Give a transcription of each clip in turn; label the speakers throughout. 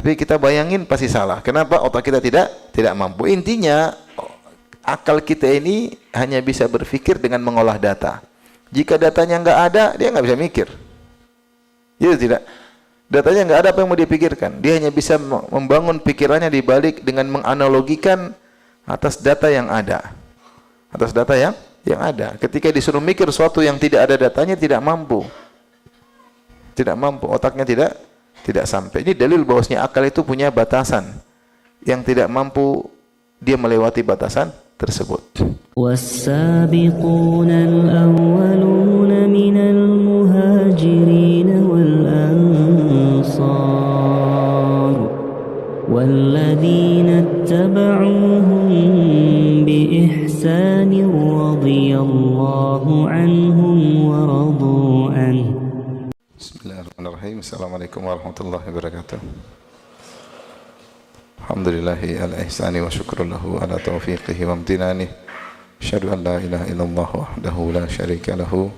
Speaker 1: Tapi kita bayangin pasti salah. Kenapa? Otak kita tidak mampu. Intinya akal kita ini hanya bisa berpikir dengan mengolah data. Jika datanya nggak ada, dia nggak bisa mikir. Ya tidak. Datanya nggak ada, apa yang mau dipikirkan? Dia hanya bisa membangun pikirannya di balik dengan menganalogikan atas data yang ada. Atas data yang ada. Ketika disuruh mikir sesuatu yang tidak ada datanya, tidak mampu. Tidak mampu, otaknya tidak sampai. Ini dalil bahwasanya akal itu punya batasan. Yang tidak mampu dia melewati batasan tersebut.
Speaker 2: والسابقون الأولون من المهاجرين والأنصار والذين اتبعوهم بإحسان رضي الله عنهم ورضوا عنه.
Speaker 1: Bismillahirrahmanirrahim. Assalamualaikum warahmatullahi wabarakatuh. Alhamdulillahi ala ihsani wa syukrullahu ala taufiqihi wa amtinani. Asyhadu an la ilaha illallah wahdahu la syarika lahu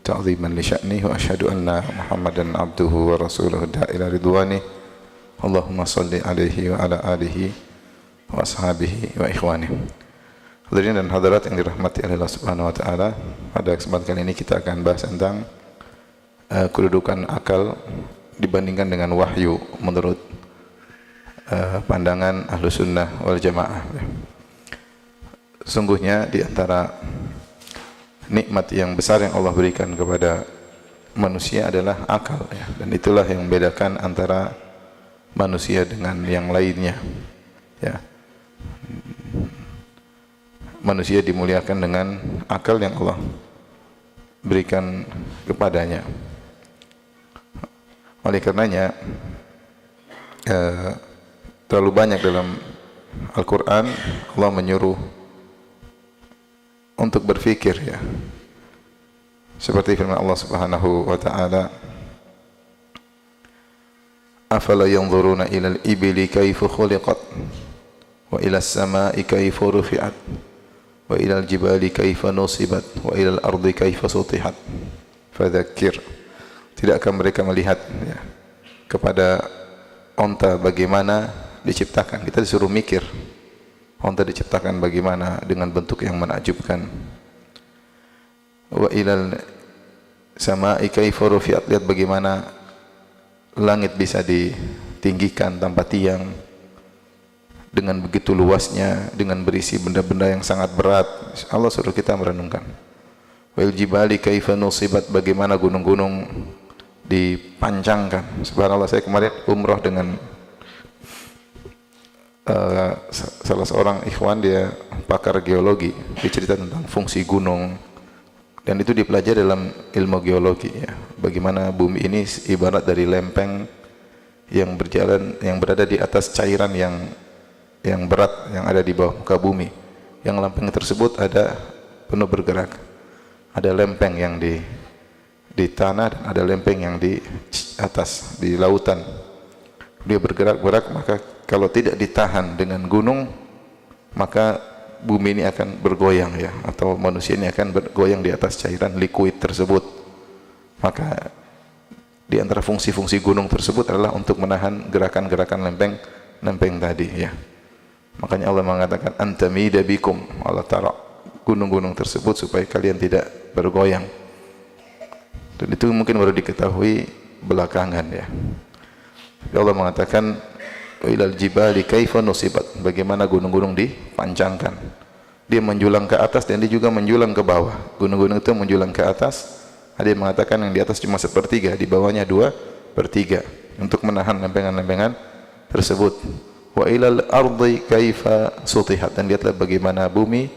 Speaker 1: ta'ziman li sya'nihi wa asyhadu anna Muhammadan abduhu wa rasuluhu da'ila ridwani. Allahumma salli alaihi wa ala alihi wa ashabihi wa ikhwani. Hadirin dan hadirat yang dirahmati oleh Allah Subhanahu wa taala, pada kesempatan kali ini kita akan bahas tentang kedudukan akal dibandingkan dengan wahyu menurut pandangan ahlu sunnah wal jamaah. Sungguhnya di antara nikmat yang besar yang Allah berikan kepada manusia adalah akal, ya. Dan itulah yang membedakan antara manusia dengan yang lainnya, ya. Manusia dimuliakan dengan akal yang Allah berikan kepadanya. Oleh karenanya terlalu banyak dalam Al-Quran Allah menyuruh untuk berfikir, ya. Seperti firman Allah Subhanahu wa taala, afala yanzuruna ilal ibili kaifa khuliqat wa ilas samai kaifa rufi'at wa ilal jibali kaifa nusibat wa ilal ardi kaifa sutihat fadzakir. Tidakkah mereka melihat, ya, kepada onta bagaimana diciptakan? Kita disuruh mikir onta diciptakan bagaimana dengan bentuk yang menakjubkan. Wa ilal sama'i kaifa rufi'at, lihat bagaimana langit bisa ditinggikan tanpa tiang dengan begitu luasnya, dengan berisi benda-benda yang sangat berat. Allah suruh kita merenungkan. Wa il jibali kaifa nusibat, bagaimana gunung-gunung dipancangkan. Subhanallah, saya kemarin umrah dengan salah seorang ikhwan, dia pakar geologi. Dia cerita tentang fungsi gunung dan itu dipelajari dalam ilmu geologi, ya. Bagaimana bumi ini ibarat dari lempeng yang berjalan, yang berada di atas cairan yang berat yang ada di bawah muka bumi. Yang lempeng tersebut ada penuh bergerak. Ada lempeng yang di tanah dan ada lempeng yang di atas di lautan. Dia bergerak-gerak, maka kalau tidak ditahan dengan gunung, maka bumi ini akan bergoyang, ya, atau manusia ini akan bergoyang di atas cairan liquid tersebut. Maka di antara fungsi-fungsi gunung tersebut adalah untuk menahan gerakan-gerakan lempeng tadi, ya. Makanya Allah mengatakan antamida bikum, Allah taruh gunung-gunung tersebut supaya kalian tidak bergoyang. Dan itu mungkin baru diketahui belakangan, ya. Allah mengatakan ilal jibali kaifa nusibat, bagaimana gunung-gunung dipancangkan. Dia menjulang ke atas dan dia juga menjulang ke bawah. Gunung-gunung itu menjulang ke atas. Ada yang mengatakan yang di atas cuma sepertiga, di bawahnya 2/3 untuk menahan lempengan-lempengan tersebut. Wa ilal ardi kaifa sutihat, dan lihatlah bagaimana bumi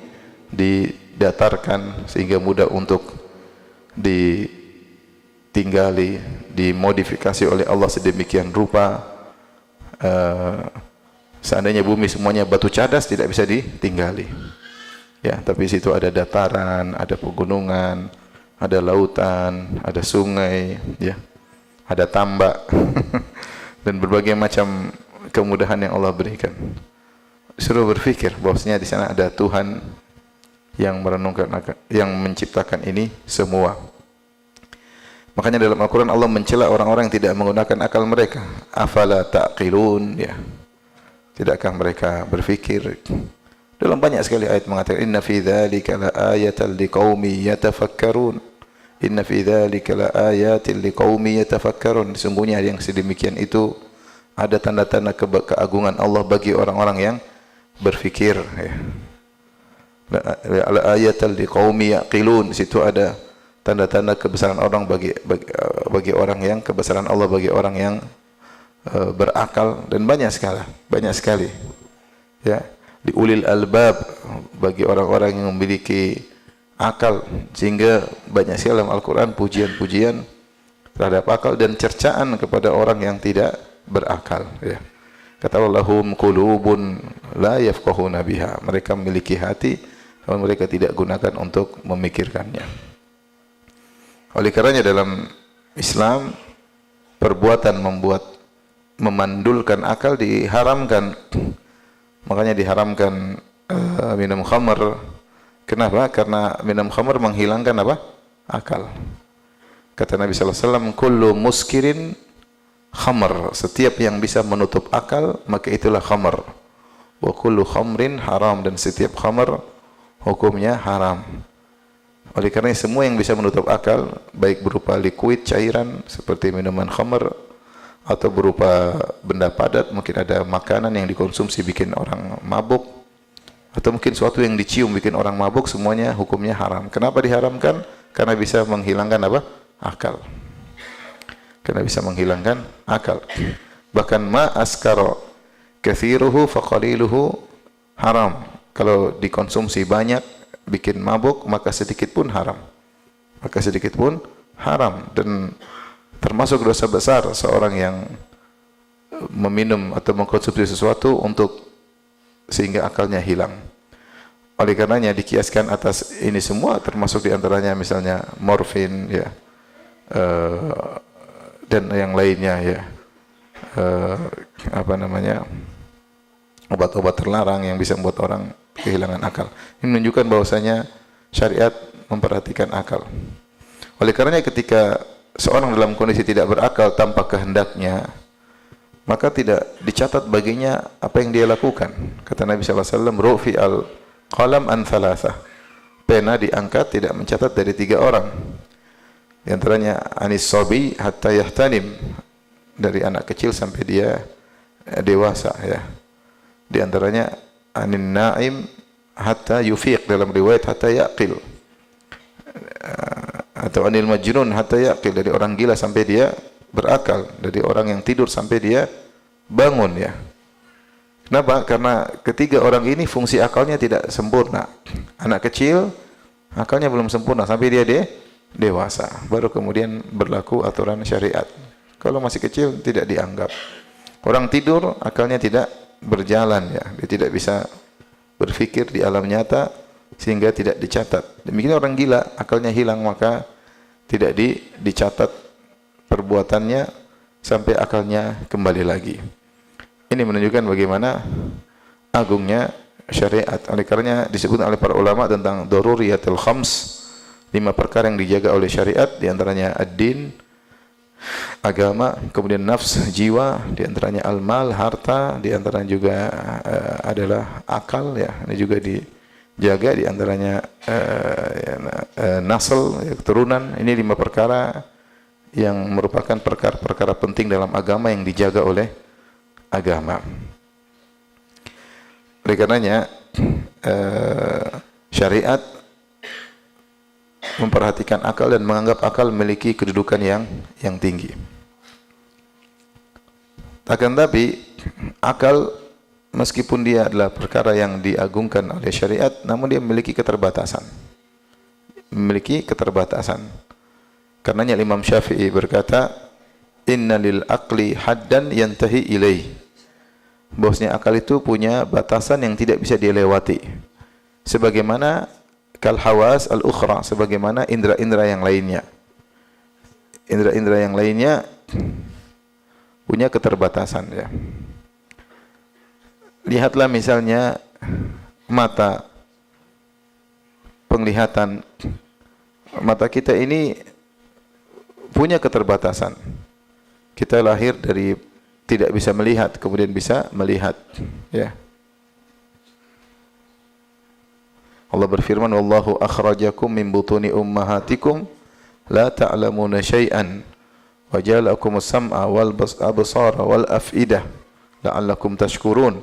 Speaker 1: didatarkan sehingga mudah untuk ditinggali, dimodifikasi oleh Allah sedemikian rupa. Seandainya bumi semuanya batu cadas tidak bisa ditinggali, ya, tapi situ ada dataran, ada pegunungan, ada lautan, ada sungai, ya, ada tambak dan berbagai macam kemudahan yang Allah berikan. Suruh berpikir bahwasanya di sana ada Tuhan yang merenungkan, yang menciptakan ini semua. Makanya dalam Al-Quran Allah mencela orang-orang yang tidak menggunakan akal mereka. Afala ta'qilun, ya. Tidakkah mereka berfikir? Dalam banyak sekali ayat mengatakan inna fi dzalika laayatan liqaumi yatafakkarun. Inna fi dzalika laayatin liqaumi yatafakkarun. Sesungguhnya yang sedemikian itu ada tanda-tanda keagungan Allah bagi orang-orang yang berfikir, ya. Laayatan liqaumi yaqilun. Situ ada tanda-tanda kebesaran orang bagi orang yang kebesaran Allah bagi orang yang berakal, dan banyak sekali, ya. Di ulil albab, bagi orang-orang yang memiliki akal, sehingga banyak sekali dalam Al-Quran pujian-pujian terhadap akal dan cercaan kepada orang yang tidak berakal, ya. Kata Allah, lahum qulubun la yafqahuna biha. Mereka memiliki hati, namun mereka tidak gunakan untuk memikirkannya. Oleh karenanya dalam Islam perbuatan memandulkan akal diharamkan. Makanya diharamkan minum khamr. Kenapa? Karena minum khamr menghilangkan apa? Akal. Kata Nabi sallallahu alaihi wasallam, kullu muskirin khamr. Setiap yang bisa menutup akal, maka itulah khamr. Wa kullu khamrin haram, dan setiap khamr hukumnya haram. Oleh karena semua yang bisa menutup akal, baik berupa liquid, cairan seperti minuman khamr, atau berupa benda padat, mungkin ada makanan yang dikonsumsi bikin orang mabuk, atau mungkin suatu yang dicium bikin orang mabuk, semuanya hukumnya haram. Kenapa diharamkan? Karena bisa menghilangkan apa? Akal. Karena bisa menghilangkan akal. Bahkan ma askara kathiruhu faqaliluhu haram. Kalau dikonsumsi banyak bikin mabuk, maka sedikit pun haram. Maka sedikit pun haram, dan termasuk dosa besar seorang yang meminum atau mengkonsumsi sesuatu sehingga akalnya hilang. Oleh karenanya dikiaskan atas ini semua, termasuk diantaranya misalnya morfin, ya, dan yang lainnya, ya, obat-obat terlarang yang bisa membuat orang kehilangan akal. Ini menunjukkan bahwasanya syariat memperhatikan akal. Oleh karenanya ketika seorang dalam kondisi tidak berakal tanpa kehendaknya, maka tidak dicatat baginya apa yang dia lakukan. Kata Nabi sallallahu alaihi wasallam, rufi al-qalam an thalathah. Pena diangkat tidak mencatat dari 3 orang. Di antaranya anis sabi hatta yahtanim, dari anak kecil sampai dia dewasa, ya. Di antaranya anin naim hatta yufiq, dalam riwayat hatta yaqil. Atau anil majnun hatta yaqil, dari orang gila sampai dia berakal, dari orang yang tidur sampai dia bangun, ya. Kenapa? Karena ketiga orang ini fungsi akalnya tidak sempurna. Anak kecil akalnya belum sempurna sampai dia dewasa, baru kemudian berlaku aturan syariat. Kalau masih kecil tidak dianggap. Orang tidur akalnya tidak berjalan, ya, dia tidak bisa berpikir di alam nyata sehingga tidak dicatat. Demikian orang gila, akalnya hilang, maka tidak dicatat perbuatannya sampai akalnya kembali lagi. Ini menunjukkan bagaimana agungnya syariat. Oleh karenanya disebut oleh para ulama tentang daruriyatul khams, 5 perkara yang dijaga oleh syariat, di antaranya ad-din, agama, kemudian nafs, jiwa, di antaranya al-mal, harta, di antaranya juga adalah akal, ya. Ini juga dijaga, di antaranya nasl, ya, keturunan. Ini 5 perkara yang merupakan perkara-perkara penting dalam agama yang dijaga oleh agama. Oleh karenanya syariat memperhatikan akal dan menganggap akal memiliki kedudukan yang tinggi. Akan tapi akal, meskipun dia adalah perkara yang diagungkan oleh syariat, namun dia memiliki keterbatasan. Karenanya Imam Syafi'i berkata, inna lil aqli haddan yantahi ilaih. Bahwasanya akal itu punya batasan yang tidak bisa dilewati. Sebagaimana kal hawas al-ukhra, sebagaimana indera-indera yang lainnya. Indera-indera yang lainnya punya keterbatasan, ya. Lihatlah misalnya mata, penglihatan. Mata kita ini punya keterbatasan. Kita lahir dari tidak bisa melihat, kemudian bisa melihat. Ya. Allah berfirman, "Wallahu akhrajakum min butuni ummahatikum la ta'lamuna syai'an wa ja'alakumus sam'a wal absara wal af'idah la'allakum tashkurun."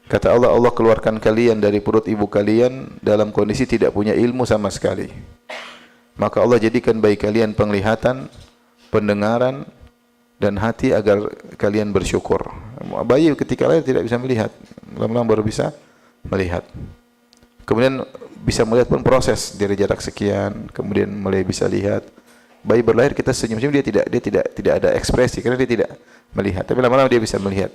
Speaker 1: Kata Allah, Allah keluarkan kalian dari perut ibu kalian dalam kondisi tidak punya ilmu sama sekali. Maka Allah jadikan bagi kalian penglihatan, pendengaran, dan hati agar kalian bersyukur. Bayi ketika lahir tidak bisa melihat, lama-lama baru bisa melihat. Kemudian bisa melihat pun proses dari jarak sekian, kemudian mulai bisa lihat. Bayi berlahir kita senyum-senyum, dia tidak ada ekspresi karena dia tidak melihat. Tapi lama-lama dia bisa melihat.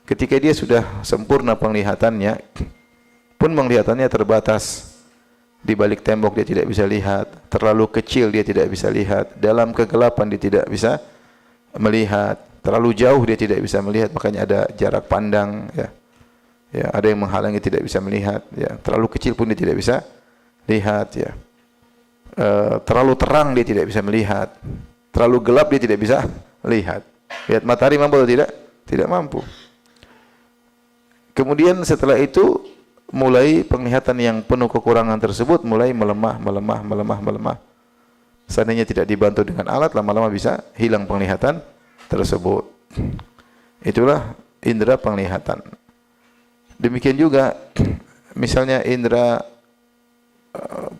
Speaker 1: Ketika dia sudah sempurna penglihatannya, pun penglihatannya terbatas. Di balik tembok dia tidak bisa lihat, terlalu kecil dia tidak bisa lihat, dalam kegelapan dia tidak bisa melihat, terlalu jauh dia tidak bisa melihat, makanya ada jarak pandang, ya. Ya, ada yang menghalangi tidak bisa melihat, ya. Terlalu kecil pun dia tidak bisa lihat, ya. Terlalu terang dia tidak bisa melihat, terlalu gelap dia tidak bisa lihat. Lihat matahari mampu atau tidak? Tidak mampu. Kemudian setelah itu mulai penglihatan yang penuh kekurangan tersebut mulai melemah. Seandainya tidak dibantu dengan alat, lama-lama bisa hilang penglihatan tersebut. Itulah indera penglihatan. Demikian juga misalnya indera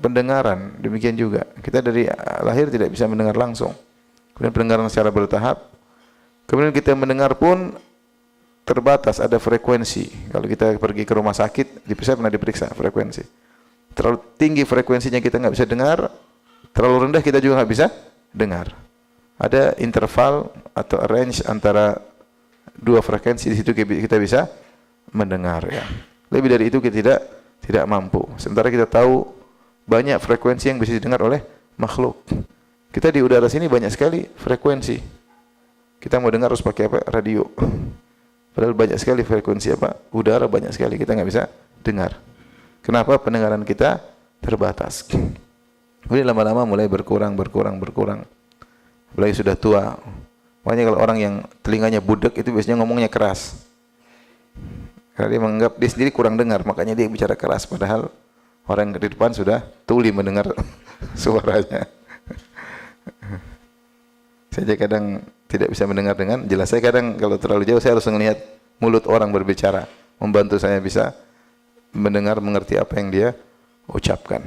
Speaker 1: pendengaran, demikian juga. Kita dari lahir tidak bisa mendengar langsung. Kemudian pendengaran secara bertahap. Kemudian kita mendengar pun terbatas, ada frekuensi. Kalau kita pergi ke rumah sakit, pernah diperiksa frekuensi. Terlalu tinggi frekuensinya kita nggak bisa dengar, terlalu rendah kita juga nggak bisa dengar. Ada interval atau range antara dua frekuensi, di situ kita bisa mendengar, ya. Lebih dari itu kita tidak mampu. Sementara kita tahu banyak frekuensi yang bisa didengar oleh makhluk. Kita di udara sini banyak sekali frekuensi. Kita mau dengar harus pakai apa? Radio. Padahal banyak sekali frekuensi udara, banyak sekali kita nggak bisa dengar. Kenapa? Pendengaran kita terbatas. Kemudian lama-lama mulai berkurang. Mulai sudah tua. Makanya kalau orang yang telinganya budek itu biasanya ngomongnya keras. Karena dia menganggap dia sendiri kurang dengar, makanya dia bicara keras. Padahal orang yang di depan sudah tuli mendengar suaranya. Saya kadang tidak bisa mendengar dengan jelas. Saya kadang kalau terlalu jauh saya harus melihat mulut orang berbicara, membantu saya bisa mendengar, mengerti apa yang dia ucapkan.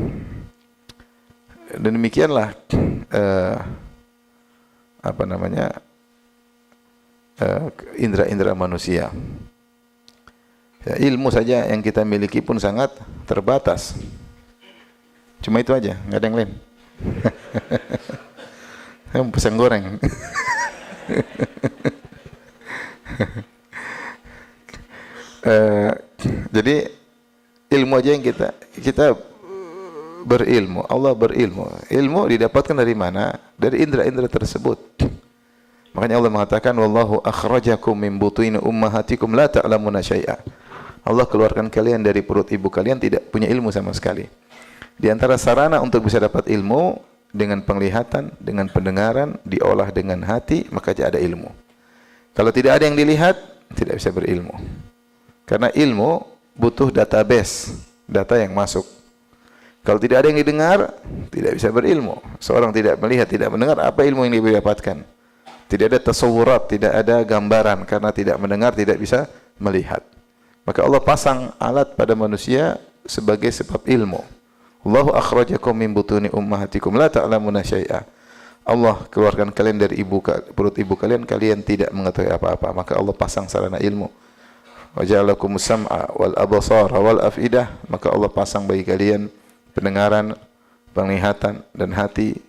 Speaker 1: Dan demikianlah indera-indera manusia. Ya, ilmu saja yang kita miliki pun sangat terbatas. Cuma itu aja, nggak ada yang lain. Saya mau pesan goreng. Jadi ilmu aja yang kita berilmu. Allah berilmu. Ilmu didapatkan dari mana? Dari indera-indera tersebut. Makanya Allah mengatakan, "Wallahu akhrajakum min butuni ummahatikum la ta'lamuna syai'a." Allah keluarkan kalian dari perut ibu kalian tidak punya ilmu sama sekali. Di antara sarana untuk bisa dapat ilmu dengan penglihatan, dengan pendengaran, diolah dengan hati, maka ada ilmu. Kalau tidak ada yang dilihat, tidak bisa berilmu. Karena ilmu butuh database, data yang masuk. Kalau tidak ada yang didengar, tidak bisa berilmu. Seorang tidak melihat, tidak mendengar, apa ilmu yang dia dapatkan? Tidak ada tasawurat, tidak ada gambaran, karena tidak mendengar, tidak bisa melihat. Maka Allah pasang alat pada manusia sebagai sebab ilmu. Allahu akhrajakum min butuni ummahatikum la ta'lamuna syai'a. Allah keluarkan kalian dari perut ibu kalian, kalian tidak mengetahui apa-apa. Maka Allah pasang sarana ilmu. Wa ja'alakumus sam'a wal absara wal af'idah. Maka Allah pasang bagi kalian pendengaran, penglihatan dan hati.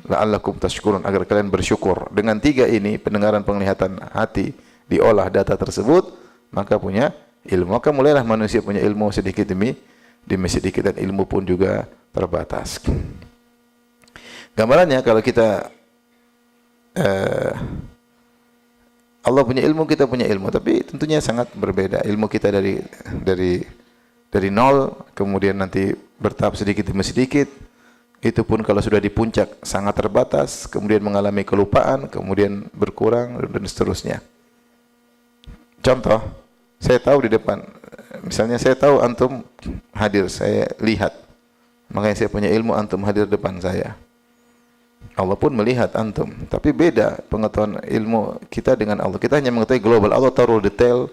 Speaker 1: La'allakum tashkurun, agar kalian bersyukur. Dengan tiga ini, pendengaran, penglihatan, hati, diolah data tersebut, maka punya ilmu. Maka mulailah manusia punya ilmu sedikit demi sedikit, dan ilmu pun juga terbatas. Gambarannya kalau kita Allah punya ilmu, kita punya ilmu, tapi tentunya sangat berbeda. Ilmu kita dari nol, kemudian nanti bertahap sedikit demi sedikit. Itu pun kalau sudah di puncak sangat terbatas, kemudian mengalami kelupaan, kemudian berkurang dan seterusnya. Contoh, saya tahu di depan, misalnya saya tahu antum hadir, saya lihat. Makanya saya punya ilmu antum hadir depan saya. Allah pun melihat antum, tapi beda pengetahuan ilmu kita dengan Allah. Kita hanya mengetahui global. Allah taruh detail,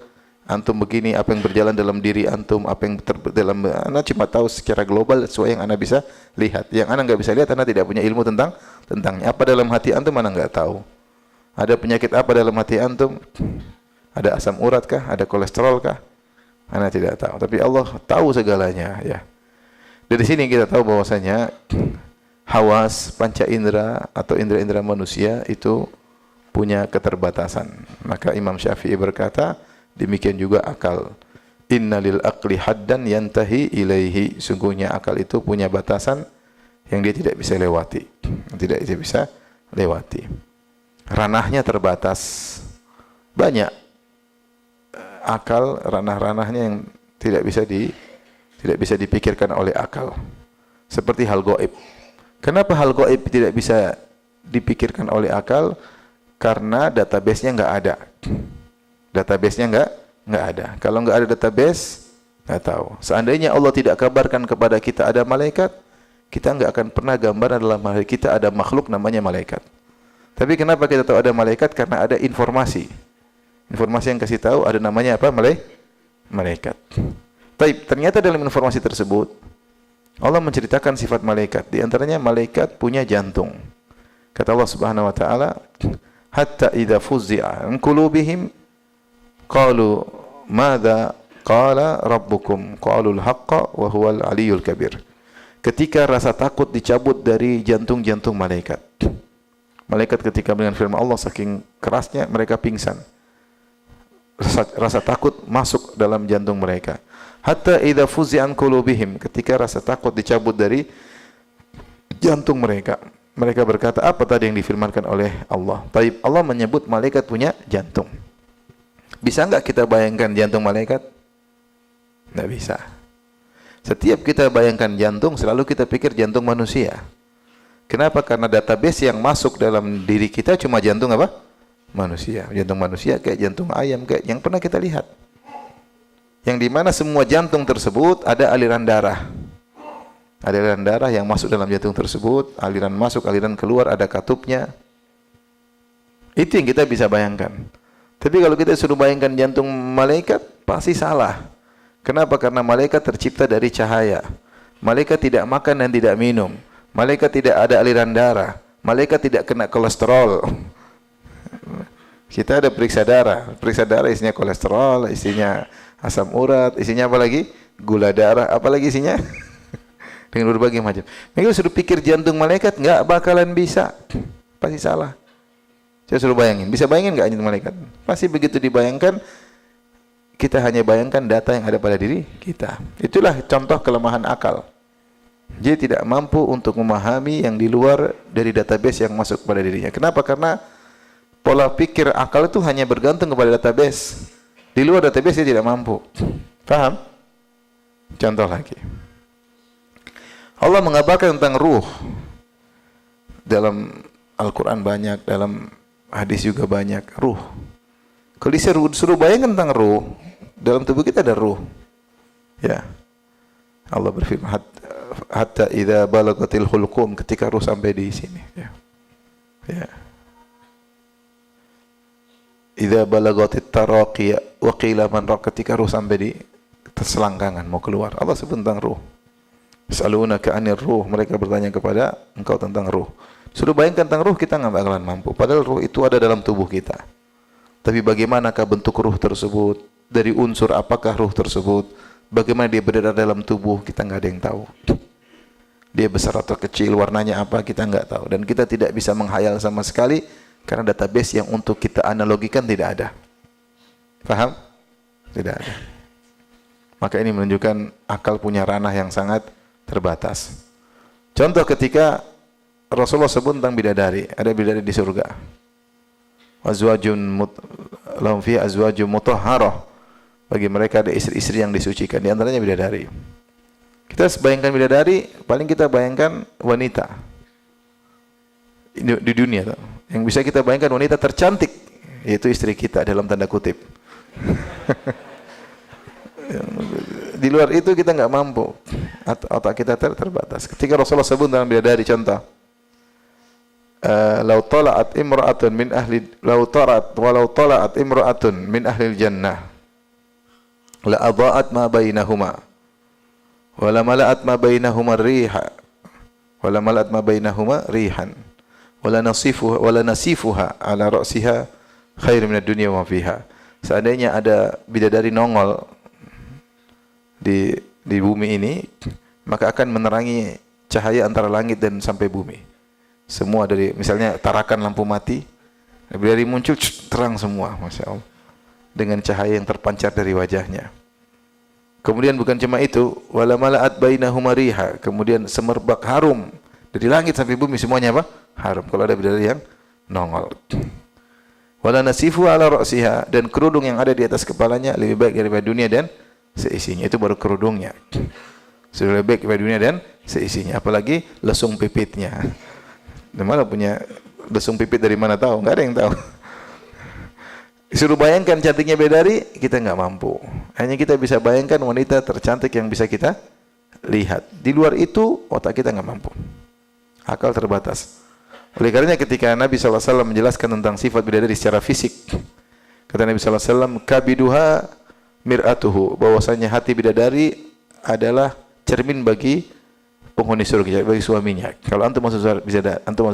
Speaker 1: antum begini, apa yang berjalan dalam diri antum, apa yang dalam, Anda cuma tahu secara global sesuai yang Anda bisa lihat. Yang Anda nggak bisa lihat, Anda tidak punya ilmu tentangnya. Apa dalam hati antum, Anda nggak tahu. Ada penyakit apa dalam hati antum? Ada asam urat kah? Ada kolesterol kah? Anda tidak tahu. Tapi Allah tahu segalanya. Ya. Dari sini kita tahu bahwasanya hawas, panca indera atau indera-indera manusia itu punya keterbatasan. Maka Imam Syafi'i berkata, demikian juga akal. Innalil aqli haddan yantahi ilaihi. Sungguhnya akal itu punya batasan yang dia tidak bisa lewati. Tidak bisa lewati. Ranahnya terbatas. Banyak akal, ranah-ranahnya yang tidak bisa dipikirkan oleh akal. Seperti hal gaib. Kenapa hal gaib tidak bisa dipikirkan oleh akal? Karena database-nya nggak ada. Database-nya nggak ada. Kalau nggak ada database, nggak tahu. Seandainya Allah tidak kabarkan kepada kita ada malaikat, kita nggak akan pernah gambaran dalam hati kita ada makhluk namanya malaikat. Tapi kenapa kita tahu ada malaikat? Karena ada informasi. Informasi yang kasih tahu ada namanya apa? Malaikat. Tapi ternyata dalam informasi tersebut Allah menceritakan sifat malaikat. Di antaranya malaikat punya jantung. Kata Allah Subhanahu wa taala, "Hatta idza fuzzi'a an qulubihim qalu madza qala rabbukum qalu al-haqqa wa huwal aliyyul kabir." Ketika rasa takut dicabut dari jantung-jantung malaikat. Malaikat ketika mendengar firman Allah saking kerasnya mereka pingsan. Rasa takut masuk dalam jantung mereka. Hatta idza fuzzi'a an qulubihim, ketika rasa takut dicabut dari jantung mereka. Mereka berkata, apa tadi yang difirmankan oleh Allah? Taib, Allah menyebut malaikat punya jantung. Bisa enggak kita bayangkan jantung malaikat? Enggak bisa. Setiap kita bayangkan jantung, selalu kita pikir jantung manusia. Kenapa? Karena database yang masuk dalam diri kita cuma jantung apa? Manusia. Jantung manusia kayak jantung ayam, kayak yang pernah kita lihat. Yang dimana semua jantung tersebut ada aliran darah. Ada aliran darah yang masuk dalam jantung tersebut, aliran masuk, aliran keluar, ada katupnya. Itu yang kita bisa bayangkan. Tapi kalau kita suruh bayangkan jantung malaikat, pasti salah. Kenapa? Karena malaikat tercipta dari cahaya. Malaikat tidak makan dan tidak minum. Malaikat tidak ada aliran darah. Malaikat tidak kena kolesterol. Kita ada periksa darah. Periksa darah isinya kolesterol, isinya asam urat, isinya apa lagi? Gula darah, apa lagi isinya? Dengan berbagai macam. Mereka suruh pikir jantung malaikat, nggak bakalan bisa. Pasti salah. Saya suruh bayangin. Bisa bayangin nggak jantung malaikat? Pasti begitu dibayangkan, kita hanya bayangkan data yang ada pada diri kita. Itulah contoh kelemahan akal. Dia tidak mampu untuk memahami yang di luar dari database yang masuk pada dirinya. Kenapa? Karena pola pikir akal itu hanya bergantung kepada database. Di luar database dia tidak mampu. Paham? Contoh lagi. Allah mengabarkan tentang ruh. Dalam Al-Quran banyak, dalam hadis juga banyak. Ruh. Kalau disuruh bayangkan tentang ruh, dalam tubuh kita ada ruh. Ya. Allah berfirman, hatta idza balagatil hulqum, ketika ruh sampai di sini. Ya. Ya. Idza balagatit taraqi wa qila man raq, ketika ruh sampai di selangkangan mau keluar. Allah sebut tentang ruh. Yas'alunaka 'anir ruh, mereka bertanya kepada engkau tentang ruh. Sudah bayangkan tentang ruh, kita enggak bakalan mampu. Padahal ruh itu ada dalam tubuh kita. Tapi bagaimanakah bentuk ruh tersebut? Dari unsur apakah ruh tersebut? Bagaimana dia berada dalam tubuh? Kita enggak ada yang tahu. Dia besar atau kecil, warnanya apa, kita enggak tahu. Dan kita tidak bisa menghayal sama sekali karena database yang untuk kita analogikan tidak ada. Paham? Tidak ada. Maka ini menunjukkan akal punya ranah yang sangat terbatas. Contoh ketika Rasulullah sebut tentang bidadari, ada bidadari di surga. Lahum fiha azwajun mutahharah. Bagi mereka ada istri-istri yang disucikan, di antaranya bidadari. Kita bayangkan bidadari, paling kita bayangkan wanita di dunia. Yang bisa kita bayangkan wanita tercantik, yaitu istri kita dalam tanda kutip. Di luar itu kita nggak mampu, otak kita terbatas. Ketika Rasulullah sebut dalam bidadari contoh, lau tala'at imra'atun min ahli lau tala'at imra'atun min ahli jannah la adha'at ma bainahuma wa la mala'at ma bainahuma riha wa la mala'at ma bainahuma rihan wa la nasifuha ala ra'siha khair min ad-dunya wa fiha. Seandainya ada bidadari nongol di bumi ini, maka akan menerangi cahaya antara langit dan sampai bumi. Semua dari misalnya tarakan lampu mati, bidadari muncul terang semua, masya Allah, dengan cahaya yang terpancar dari wajahnya. Kemudian bukan cuma itu, wala mala'at bainahuma riha, kemudian semerbak harum dari langit sampai bumi semuanya apa? Harum kalau ada bidadari yang nongol. Wala nasifu ala ra'siha, dan kerudung yang ada di atas kepalanya lebih baik daripada dunia dan seisinya. Itu baru kerudungnya. Sudah lebih baik daripada dunia dan seisinya, apalagi lesung pipitnya. Dan mana punya lesung pipit dari mana tahu? Enggak ada yang tahu. Disuruh bayangkan cantiknya bidadari, kita enggak mampu. Hanya kita bisa bayangkan wanita tercantik yang bisa kita lihat. Di luar itu otak kita enggak mampu. Akal terbatas. Oleh karenanya ketika Nabi SAW menjelaskan tentang sifat bidadari secara fisik, kata Nabi SAW, kabiduha mir'atuhu, bahwasanya hati bidadari adalah cermin bagi penghuni surga, bagi suaminya. Kalau antum masuk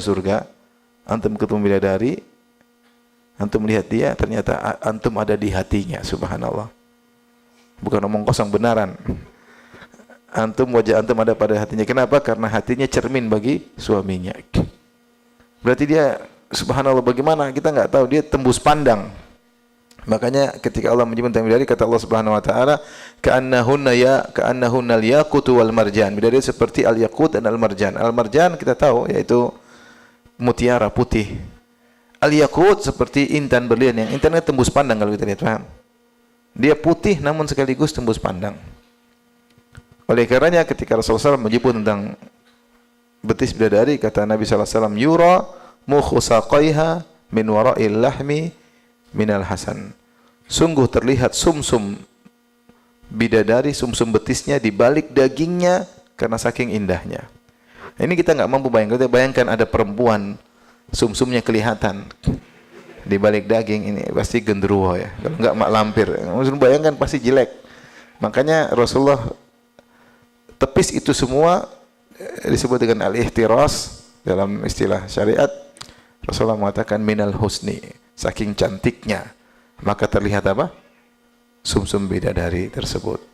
Speaker 1: surga, antum ketemu bidadari, antum melihat dia, ternyata antum ada di hatinya, subhanallah. Bukan omong kosong, benaran. Wajah antum ada pada hatinya. Kenapa? Karena hatinya cermin bagi suaminya. Berarti dia, subhanallah, bagaimana? Kita enggak tahu, dia tembus pandang. Makanya ketika Allah menyebut tentang bidadari, kata Allah Subhanahu wa taala, ka'annahunna al-yaqut wal marjan. Bidadari seperti al-yaqut dan al-marjan. Al-marjan kita tahu yaitu mutiara putih. Al-yaqut seperti intan berlian, yang intannya tembus pandang kalau kita lihat, paham? Dia putih namun sekaligus tembus pandang. Oleh karenanya ketika Rasulullah SAW menyebut tentang betis bidadari, kata Nabi SAW, yura mukhu saqaiha min wara'il lahmi minal hasan. Sungguh terlihat sumsum bidadari, sumsum betisnya di balik dagingnya karena saking indahnya. Ini kita enggak mampu bayangkan. Kita bayangkan ada perempuan sumsumnya kelihatan di balik daging, ini pasti genderuwo ya. Kalau enggak mak lampir. Maksudnya bayangkan pasti jelek. Makanya Rasulullah tepis itu semua disebut dengan al-ihtiras dalam istilah syariat. Rasulullah mengatakan minal husni, saking cantiknya maka terlihat apa? Sumsum bidadari tersebut.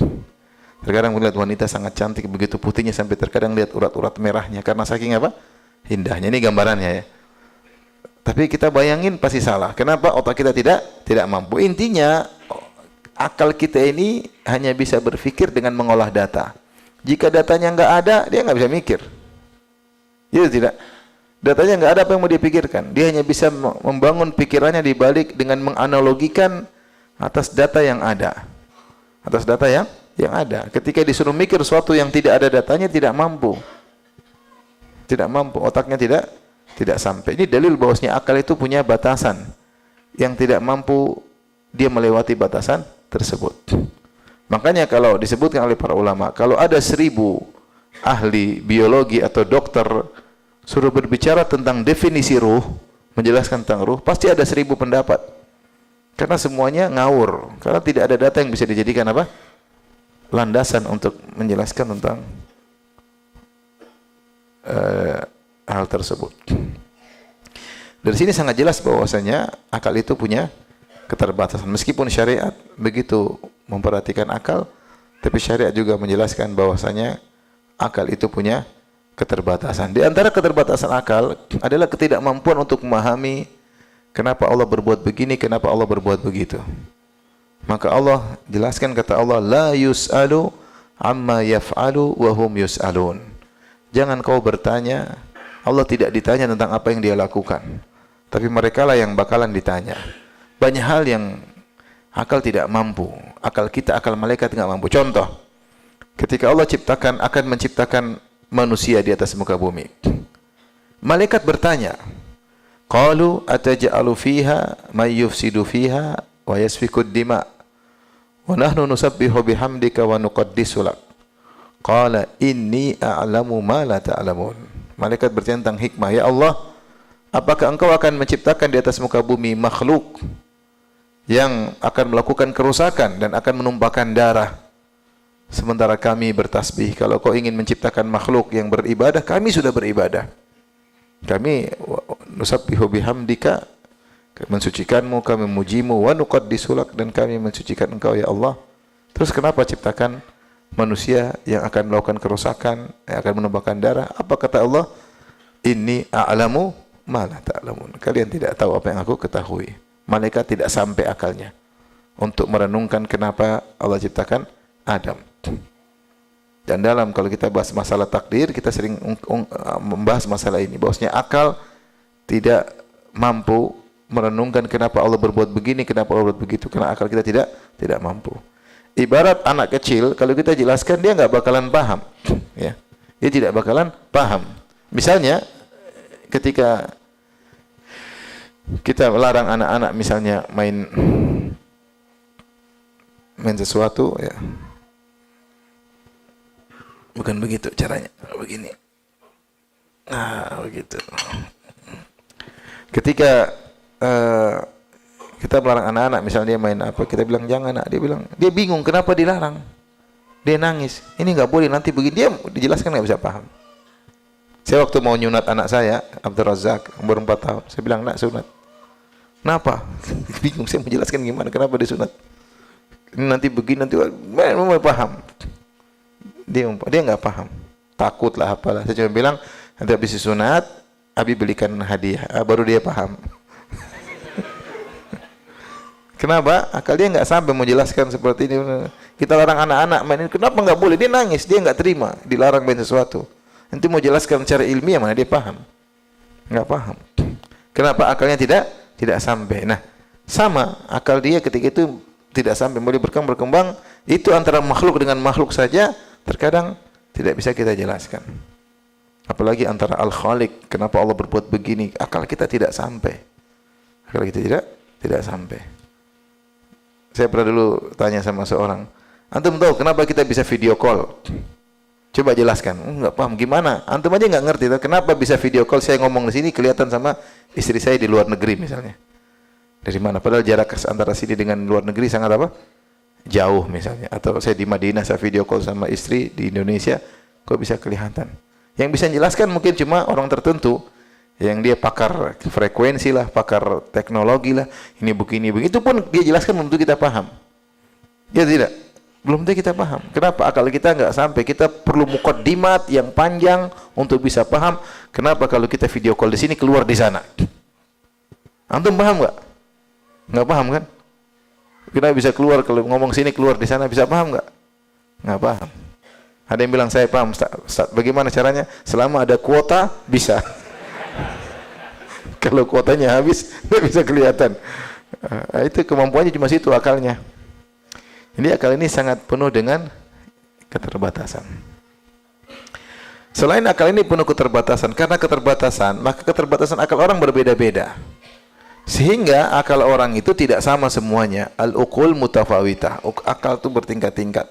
Speaker 1: Terkadang melihat wanita sangat cantik, begitu putihnya sampai terkadang lihat urat-urat merahnya karena saking apa? Indahnya. Ini gambarannya ya. Tapi kita bayangin pasti salah. Kenapa? Otak kita tidak mampu. Intinya akal kita ini hanya bisa berpikir dengan mengolah data. Jika datanya enggak ada, dia enggak bisa mikir. Ya tidak. Datanya enggak ada, apa yang mau dipikirkan? Dia hanya bisa membangun pikirannya di balik dengan menganalogikan atas data yang ada. Atas data yang ada. Ketika disuruh mikir sesuatu yang tidak ada datanya, tidak mampu. Tidak mampu, otaknya tidak sampai. Ini dalil bahwasanya akal itu punya batasan. Yang tidak mampu dia melewati batasan tersebut. Makanya kalau disebutkan oleh para ulama, kalau ada 1000 ahli biologi atau dokter suruh berbicara tentang definisi ruh, menjelaskan tentang ruh, pasti ada 1000 pendapat. Karena semuanya ngawur. Karena tidak ada data yang bisa dijadikan apa? Landasan untuk menjelaskan tentang hal tersebut. Dari sini sangat jelas bahwasanya akal itu punya keterbatasan. Meskipun syariat begitu memperhatikan akal, tapi syariat juga menjelaskan bahwasanya akal itu punya keterbatasan. Di antara keterbatasan akal adalah ketidakmampuan untuk memahami kenapa Allah berbuat begini, kenapa Allah berbuat begitu. Maka Allah jelaskan, kata Allah, la yus'alu amma yaf'alu wa hum yus'alun. Jangan kau bertanya, Allah tidak ditanya tentang apa yang dia lakukan, tapi mereka lah yang bakalan ditanya. Banyak hal yang akal tidak mampu. Akal kita, akal malaikat tidak mampu. Contoh, ketika Allah akan menciptakan manusia di atas muka bumi. Malaikat bertanya, qalu ataj'alu fiha may yufsidu fiha wa yasfiku ad-dima wa nahnu nusabbihu bihamdika wa nuqaddisu lak. Qala inni a'lamu ma la ta'lamun. Malaikat bertanya tentang hikmah, ya Allah, apakah engkau akan menciptakan di atas muka bumi makhluk yang akan melakukan kerusakan dan akan menumpahkan darah, sementara kami bertasbih? Kalau kau ingin menciptakan makhluk yang beribadah, kami sudah beribadah. Kami nusabbihu bihamdika, mensucikanmu, kami memujimu, wa nuqaddisu lak, dan kami mensucikan engkau ya Allah. Terus kenapa ciptakan manusia yang akan melakukan kerusakan, yang akan menumpahkan darah? Apa kata Allah? Inni a'lamu ma la ta'lamun. Kalian tidak tahu apa yang aku ketahui. Malaikat tidak sampai akalnya untuk merenungkan kenapa Allah ciptakan Adam. Dan kalau kita bahas masalah takdir, kita sering membahas masalah ini, bahwasanya akal tidak mampu merenungkan kenapa Allah berbuat begini, kenapa Allah berbuat begitu, karena akal kita tidak mampu. Ibarat anak kecil, kalau kita jelaskan dia nggak bakalan paham, ya. Dia tidak bakalan paham. Misalnya ketika kita melarang anak-anak misalnya main sesuatu, ya. Bukan begitu caranya, begini. Nah, begitu. Ketika kita melarang anak-anak, misalnya dia main apa, kita bilang jangan, nak. Dia bingung kenapa dilarang. Dia nangis. Ini nggak boleh, nanti begini. Dia dijelaskan nggak bisa paham. Saya waktu mau nyunat anak saya, Abdul Razak, umur 4 tahun, saya bilang, nak, sunat. Kenapa? Bingung, saya menjelaskan gimana, kenapa disunat. Ini nanti begini, nanti mau paham. Dia nggak paham, takut lah apalah. Saya cuma bilang, nanti habis disunat, Abi belikan hadiah, baru dia paham. Kenapa? Akal dia nggak sampai mau jelaskan seperti ini. Kita larang anak-anak main ini, kenapa nggak boleh? Dia nangis, dia nggak terima, dilarang main sesuatu. Nanti mau jelaskan secara ilmiah, mana dia paham? Nggak paham. Kenapa? Akalnya tidak sampai. Nah, sama akal dia ketika itu tidak sampai, boleh berkembang. Itu antara makhluk dengan makhluk saja terkadang tidak bisa kita jelaskan. Apalagi antara Al-Khaliq, kenapa Allah berbuat begini? Akal kita tidak sampai. Akal kita tidak sampai. Saya pernah dulu tanya sama seorang, antum tahu kenapa kita bisa video call? Coba jelaskan. Enggak paham gimana? Antum aja nggak ngerti. Kenapa bisa video call? Saya ngomong di sini kelihatan sama istri saya di luar negeri misalnya. Dari mana? Padahal jarak antara sini dengan luar negeri sangat apa? Jauh misalnya. Atau saya di Madinah, saya video call sama istri di Indonesia, kok bisa kelihatan? Yang bisa menjelaskan mungkin cuma orang tertentu, yang dia pakar frekuensi lah, pakar teknologi lah, ini begini. Itu pun dia jelaskan belum tentu kita paham. Ya tidak? Belum tentu kita paham. Kenapa? Akal kita nggak sampai. Kita perlu muqaddimat yang panjang untuk bisa paham. Kenapa kalau kita video call di sini keluar di sana? Antum paham nggak? Nggak paham kan? Kita bisa keluar, kalau ngomong sini keluar di sana, bisa paham nggak? Nggak paham. Ada yang bilang saya paham, Ustaz. Bagaimana caranya? Selama ada kuota bisa. Kalau kuotanya habis, nggak bisa kelihatan. Itu kemampuannya cuma situ akalnya. Jadi akal ini sangat penuh dengan keterbatasan. Selain akal ini penuh keterbatasan, karena keterbatasan, maka keterbatasan akal orang berbeda-beda. Sehingga akal orang itu tidak sama semuanya. Al-uqul mutafawitah. Akal itu bertingkat-tingkat.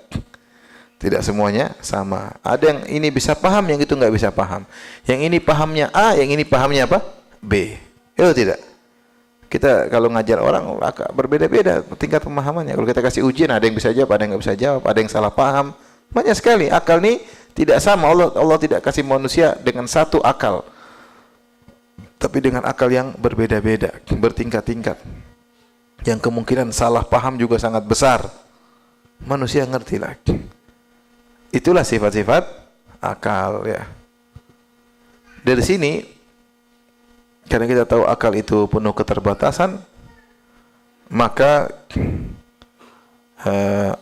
Speaker 1: Tidak semuanya sama. Ada yang ini bisa paham, yang itu nggak bisa paham. Yang ini pahamnya A, yang ini pahamnya apa? B. Itu tidak. Kita kalau ngajar orang berbeda-beda tingkat pemahamannya. Kalau kita kasih ujian, ada yang bisa jawab, ada yang nggak bisa jawab, ada yang salah paham. Banyak sekali. Akal ini tidak sama. Allah tidak kasih manusia dengan satu akal, tapi dengan akal yang berbeda-beda, bertingkat-tingkat. Yang kemungkinan salah paham juga sangat besar. Manusia ngerti lagi. Itulah sifat-sifat akal, ya. Dari sini, karena kita tahu akal itu penuh keterbatasan, maka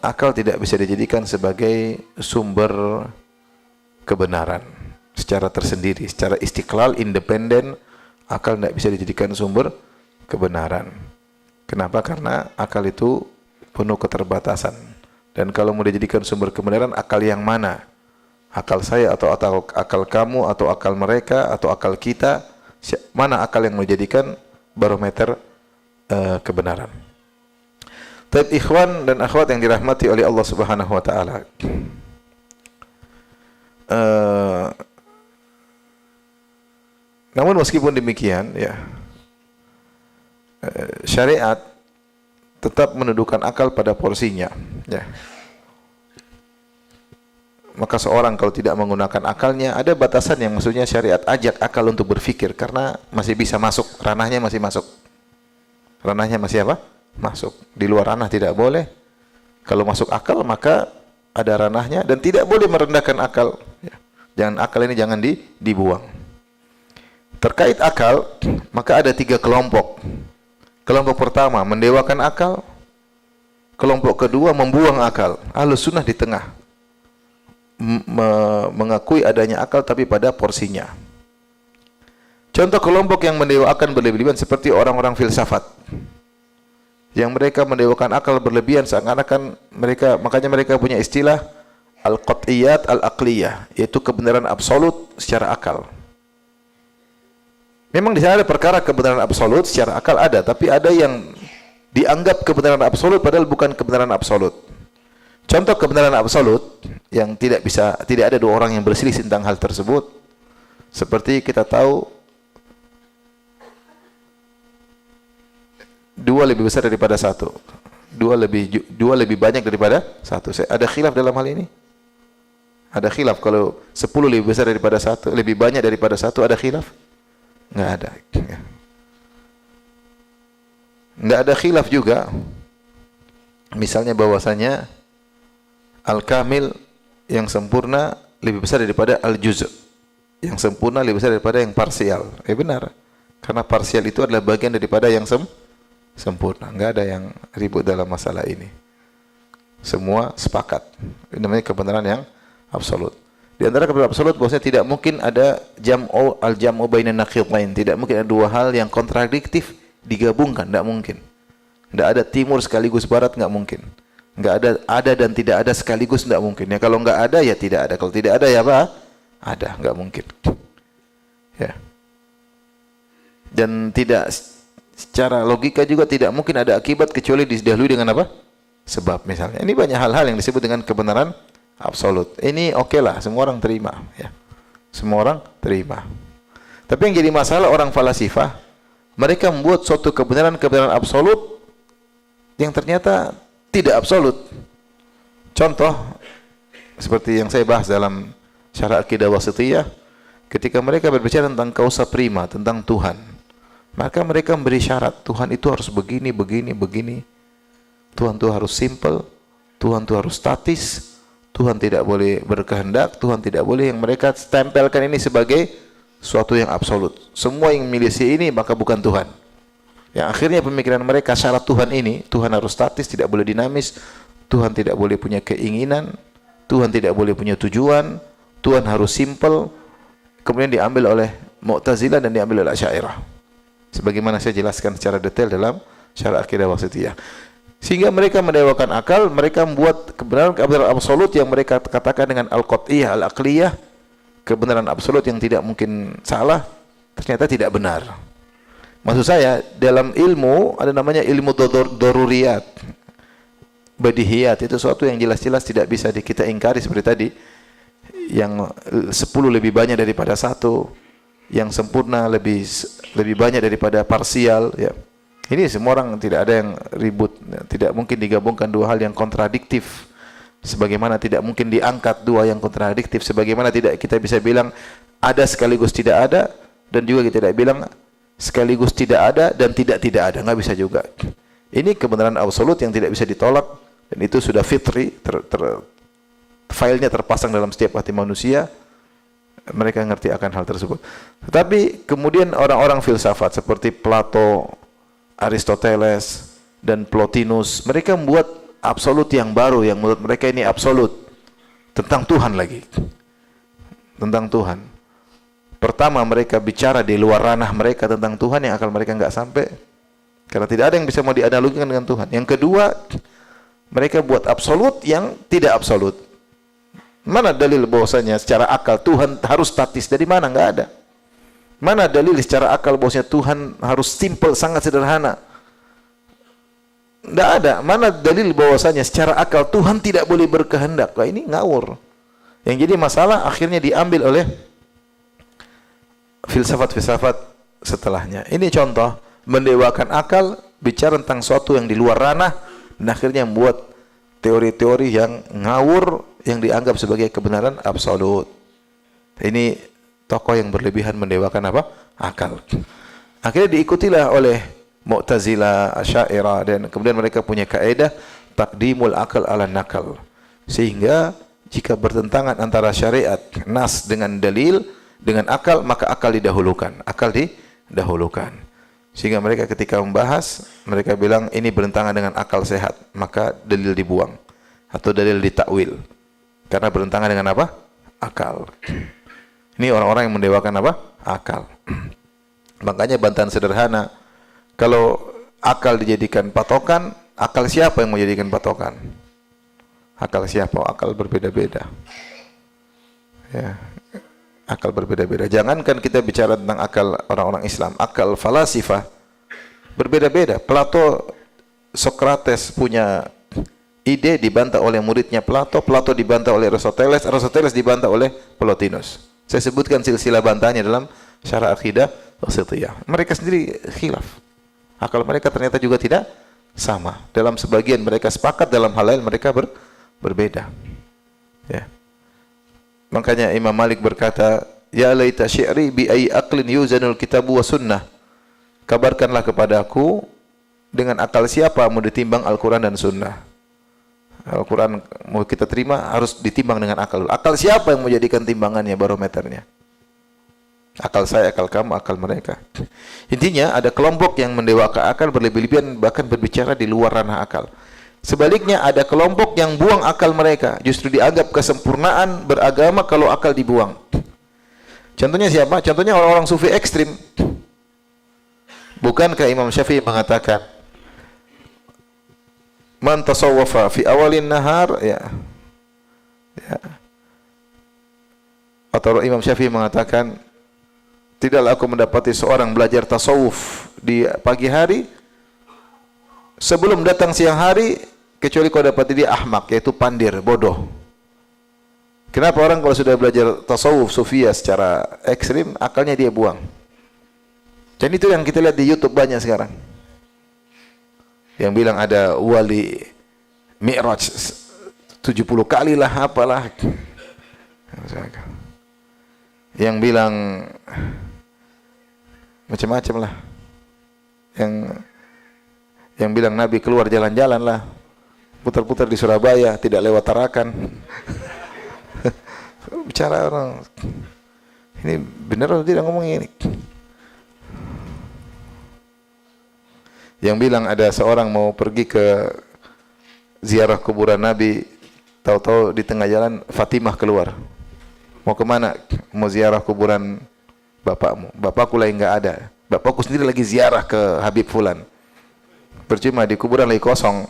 Speaker 1: akal tidak bisa dijadikan sebagai sumber kebenaran secara tersendiri, secara istiqlal, independen. Akal tidak bisa dijadikan sumber kebenaran. Kenapa? Karena akal itu penuh keterbatasan, Dan kalau mau dijadikan sumber kebenaran, akal yang mana? Akal saya atau akal kamu atau akal mereka atau akal kita? Mana akal yang menjadikan barometer kebenaran? Tapi ikhwan dan akhwat yang dirahmati oleh Allah Subhanahu wa taala. Namun meskipun demikian ya, syariat tetap mendudukan akal pada porsinya ya. Maka seorang kalau tidak menggunakan akalnya, ada batasan yang maksudnya syariat ajak akal untuk berpikir karena masih bisa masuk, ranahnya masih masuk. Ranahnya masih apa? Masuk. Di luar ranah tidak boleh. Kalau masuk akal maka ada ranahnya dan tidak boleh merendahkan akal ya. Jangan akal ini jangan dibuang. Terkait akal, maka ada 3 kelompok. Kelompok pertama mendewakan akal, kelompok kedua membuang akal. Ahlus sunnah di tengah, mengakui adanya akal tapi pada porsinya. Contoh kelompok yang mendewakan berlebihan seperti orang-orang filsafat, yang mereka mendewakan akal berlebihan seakan-akan mereka, makanya mereka punya istilah al-qat'iyat al-aqliyah, yaitu kebenaran absolut secara akal. Memang di sana ada perkara kebenaran absolut secara akal ada, tapi ada yang dianggap kebenaran absolut padahal bukan kebenaran absolut. Contoh kebenaran absolut yang tidak ada 2 orang yang berselisih tentang hal tersebut. Seperti kita tahu 2 lebih besar daripada 1. 2 lebih banyak daripada 1. Ada khilaf dalam hal ini? Ada khilaf kalau 10 lebih besar daripada 1, lebih banyak daripada 1, ada khilaf? Enggak ada. Enggak ada khilaf juga. Misalnya bahwasanya al-kamil yang sempurna lebih besar daripada al-juz'. Yang sempurna lebih besar daripada yang parsial. Benar. Karena parsial itu adalah bagian daripada yang sempurna. Enggak ada yang ribut dalam masalah ini. Semua sepakat. Ini namanya kebenaran yang absolut. Di antara kebenaran absolut bahwasanya tidak mungkin ada al-jam'u bainan naqidain. Tidak mungkin ada 2 hal yang kontradiktif digabungkan, tidak mungkin. Tidak ada timur sekaligus barat, enggak mungkin. Enggak ada dan tidak ada sekaligus, enggak mungkin. Ya kalau enggak ada ya tidak ada. Kalau tidak ada ya apa? Ada, enggak mungkin. Ya. Dan tidak secara logika juga tidak mungkin ada akibat kecuali didahului dengan apa? Sebab misalnya. Ini banyak hal-hal yang disebut dengan kebenaran absolut. Ini oke lah, semua orang terima ya. Semua orang terima. Tapi yang jadi masalah orang falasifah, mereka membuat suatu kebenaran absolut yang ternyata tidak absolut. Contoh seperti yang saya bahas dalam Syarah Aqidah Wasithiyah, ketika mereka berbicara tentang causa prima, tentang Tuhan, maka mereka memberi syarat, Tuhan itu harus begini, begini, begini. Tuhan itu harus simple, Tuhan itu harus statis, Tuhan tidak boleh berkehendak, Tuhan tidak boleh, yang mereka tempelkan ini sebagai suatu yang absolut. Semua yang milisi ini maka bukan Tuhan. Yang akhirnya pemikiran mereka syarat Tuhan ini, Tuhan harus statis, tidak boleh dinamis, Tuhan tidak boleh punya keinginan, Tuhan tidak boleh punya tujuan, Tuhan harus simple. Kemudian diambil oleh Mu'tazilah dan diambil oleh Asy'ariyah. Sebagaimana saya jelaskan secara detail dalam Syarah Aqidah Wasithiyah. Sehingga mereka mendewakan akal, mereka membuat kebenaran absolut yang mereka katakan dengan al-qat'iyah, al-aqliyah, kebenaran absolut yang tidak mungkin salah, ternyata tidak benar. Maksud saya, dalam ilmu ada namanya ilmu daruriyat, badihiyat, itu sesuatu yang jelas-jelas tidak bisa kita ingkari seperti tadi, yang 10 lebih banyak daripada 1, yang sempurna lebih banyak daripada parsial ya. Ini semua orang tidak ada yang ribut, tidak mungkin digabungkan 2 hal yang kontradiktif. Sebagaimana tidak mungkin diangkat 2 yang kontradiktif, sebagaimana tidak kita bisa bilang ada sekaligus tidak ada, dan juga kita tidak bilang sekaligus tidak ada dan tidak ada, nggak bisa juga. Ini kebenaran absolut yang tidak bisa ditolak, dan itu sudah fitri, filenya terpasang dalam setiap hati manusia. Mereka ngerti akan hal tersebut. Tetapi kemudian orang-orang filsafat seperti Plato, Aristoteles dan Plotinus, mereka membuat absolut yang baru yang menurut mereka ini absolut tentang Tuhan lagi. Tentang Tuhan. Pertama, mereka bicara di luar ranah mereka tentang Tuhan yang akal mereka nggak sampai. Karena tidak ada yang bisa mau dianalogikan dengan Tuhan. Yang kedua, Mereka buat absolut yang tidak absolut. Mana dalil bahwasanya secara akal Tuhan harus statis? Dari mana? Enggak ada. Mana dalil secara akal bahwasanya Tuhan harus simple, sangat sederhana? Enggak ada. Mana dalil bahwasanya secara akal Tuhan tidak boleh berkehendak? Wah, ini ngawur. Yang jadi masalah akhirnya diambil oleh filsafat-filsafat setelahnya. Ini contoh mendewakan akal, bicara tentang sesuatu yang di luar ranah, dan akhirnya membuat teori-teori yang ngawur yang dianggap sebagai kebenaran absolut. Ini tokoh yang berlebihan mendewakan apa? Akal. Akhirnya diikutilah oleh Mu'tazilah, Asy'ariyah, dan kemudian mereka punya kaidah taqdimul akal ala nakal. Sehingga jika bertentangan antara syariat, nas dengan dalil, dengan akal, maka akal didahulukan. Akal didahulukan. Sehingga mereka ketika membahas, mereka bilang ini bertentangan dengan akal sehat, maka dalil dibuang atau dalil ditakwil. Karena bertentangan dengan apa? Akal. Ini orang-orang yang mendewakan apa? Akal. Makanya bantahan sederhana, kalau akal dijadikan patokan, akal siapa yang mau jadikan patokan? Akal siapa? Akal berbeda-beda. Ya. Akal berbeda-beda. Jangankan kita bicara tentang akal orang-orang Islam, akal falasifah berbeda-beda. Plato, Socrates punya ide dibantah oleh muridnya Plato, Plato dibantah oleh Aristoteles, Aristoteles dibantah oleh Plotinus. Saya sebutkan silsilah bantahnya dalam Syarah Aqidah Wasithiyah. Mereka sendiri khilaf. Akal mereka ternyata juga tidak sama. Dalam sebagian mereka sepakat, dalam hal lain mereka berbeda. Ya. Makanya Imam Malik berkata, "Ya laita syi'ri bi ayyi aqlin yuzanul kitabu wa sunnah." Kabarkanlah kepadaku dengan akal siapa mau ditimbang Al-Quran dan Sunnah. Al-Quran mau kita terima harus ditimbang dengan akal. Akal siapa yang mau jadikan timbangannya, barometernya? Akal saya, akal kamu, akal mereka. Intinya ada kelompok yang mendewakan akal berlebih-lebihan, bahkan berbicara di luar ranah akal. Sebaliknya ada kelompok yang buang akal mereka, justru dianggap kesempurnaan beragama kalau akal dibuang. Contohnya siapa? Contohnya orang-orang sufi ekstrim. Bukankah Imam Syafi'i mengatakan, "Man tasawwafa fi awalin nahar," ya. Atau Imam Syafi'i mengatakan, tidaklah aku mendapati seorang belajar tasawuf di pagi hari sebelum datang siang hari kecuali kau dapati dia ahmak, yaitu pandir, bodoh. Kenapa orang kalau sudah belajar tasawuf sufia secara ekstrim, akalnya dia buang. Dan itu yang kita lihat di YouTube banyak sekarang. Yang bilang ada wali Mi'raj 70 kali lah, apalah. Yang bilang macam-macam lah. Yang bilang Nabi keluar jalan-jalan lah, putar-putar di Surabaya, tidak lewat Tarakan. Bicara orang ini benar atau tidak ngomong ini? Yang bilang ada seorang mau pergi ke ziarah kuburan Nabi, tahu-tahu di tengah jalan Fatimah keluar. Mau kemana? Mau ziarah kuburan bapakmu. Bapakku lagi nggak ada. Bapakku sendiri lagi ziarah ke Habib Fulan. Percuma, di kuburan lagi kosong.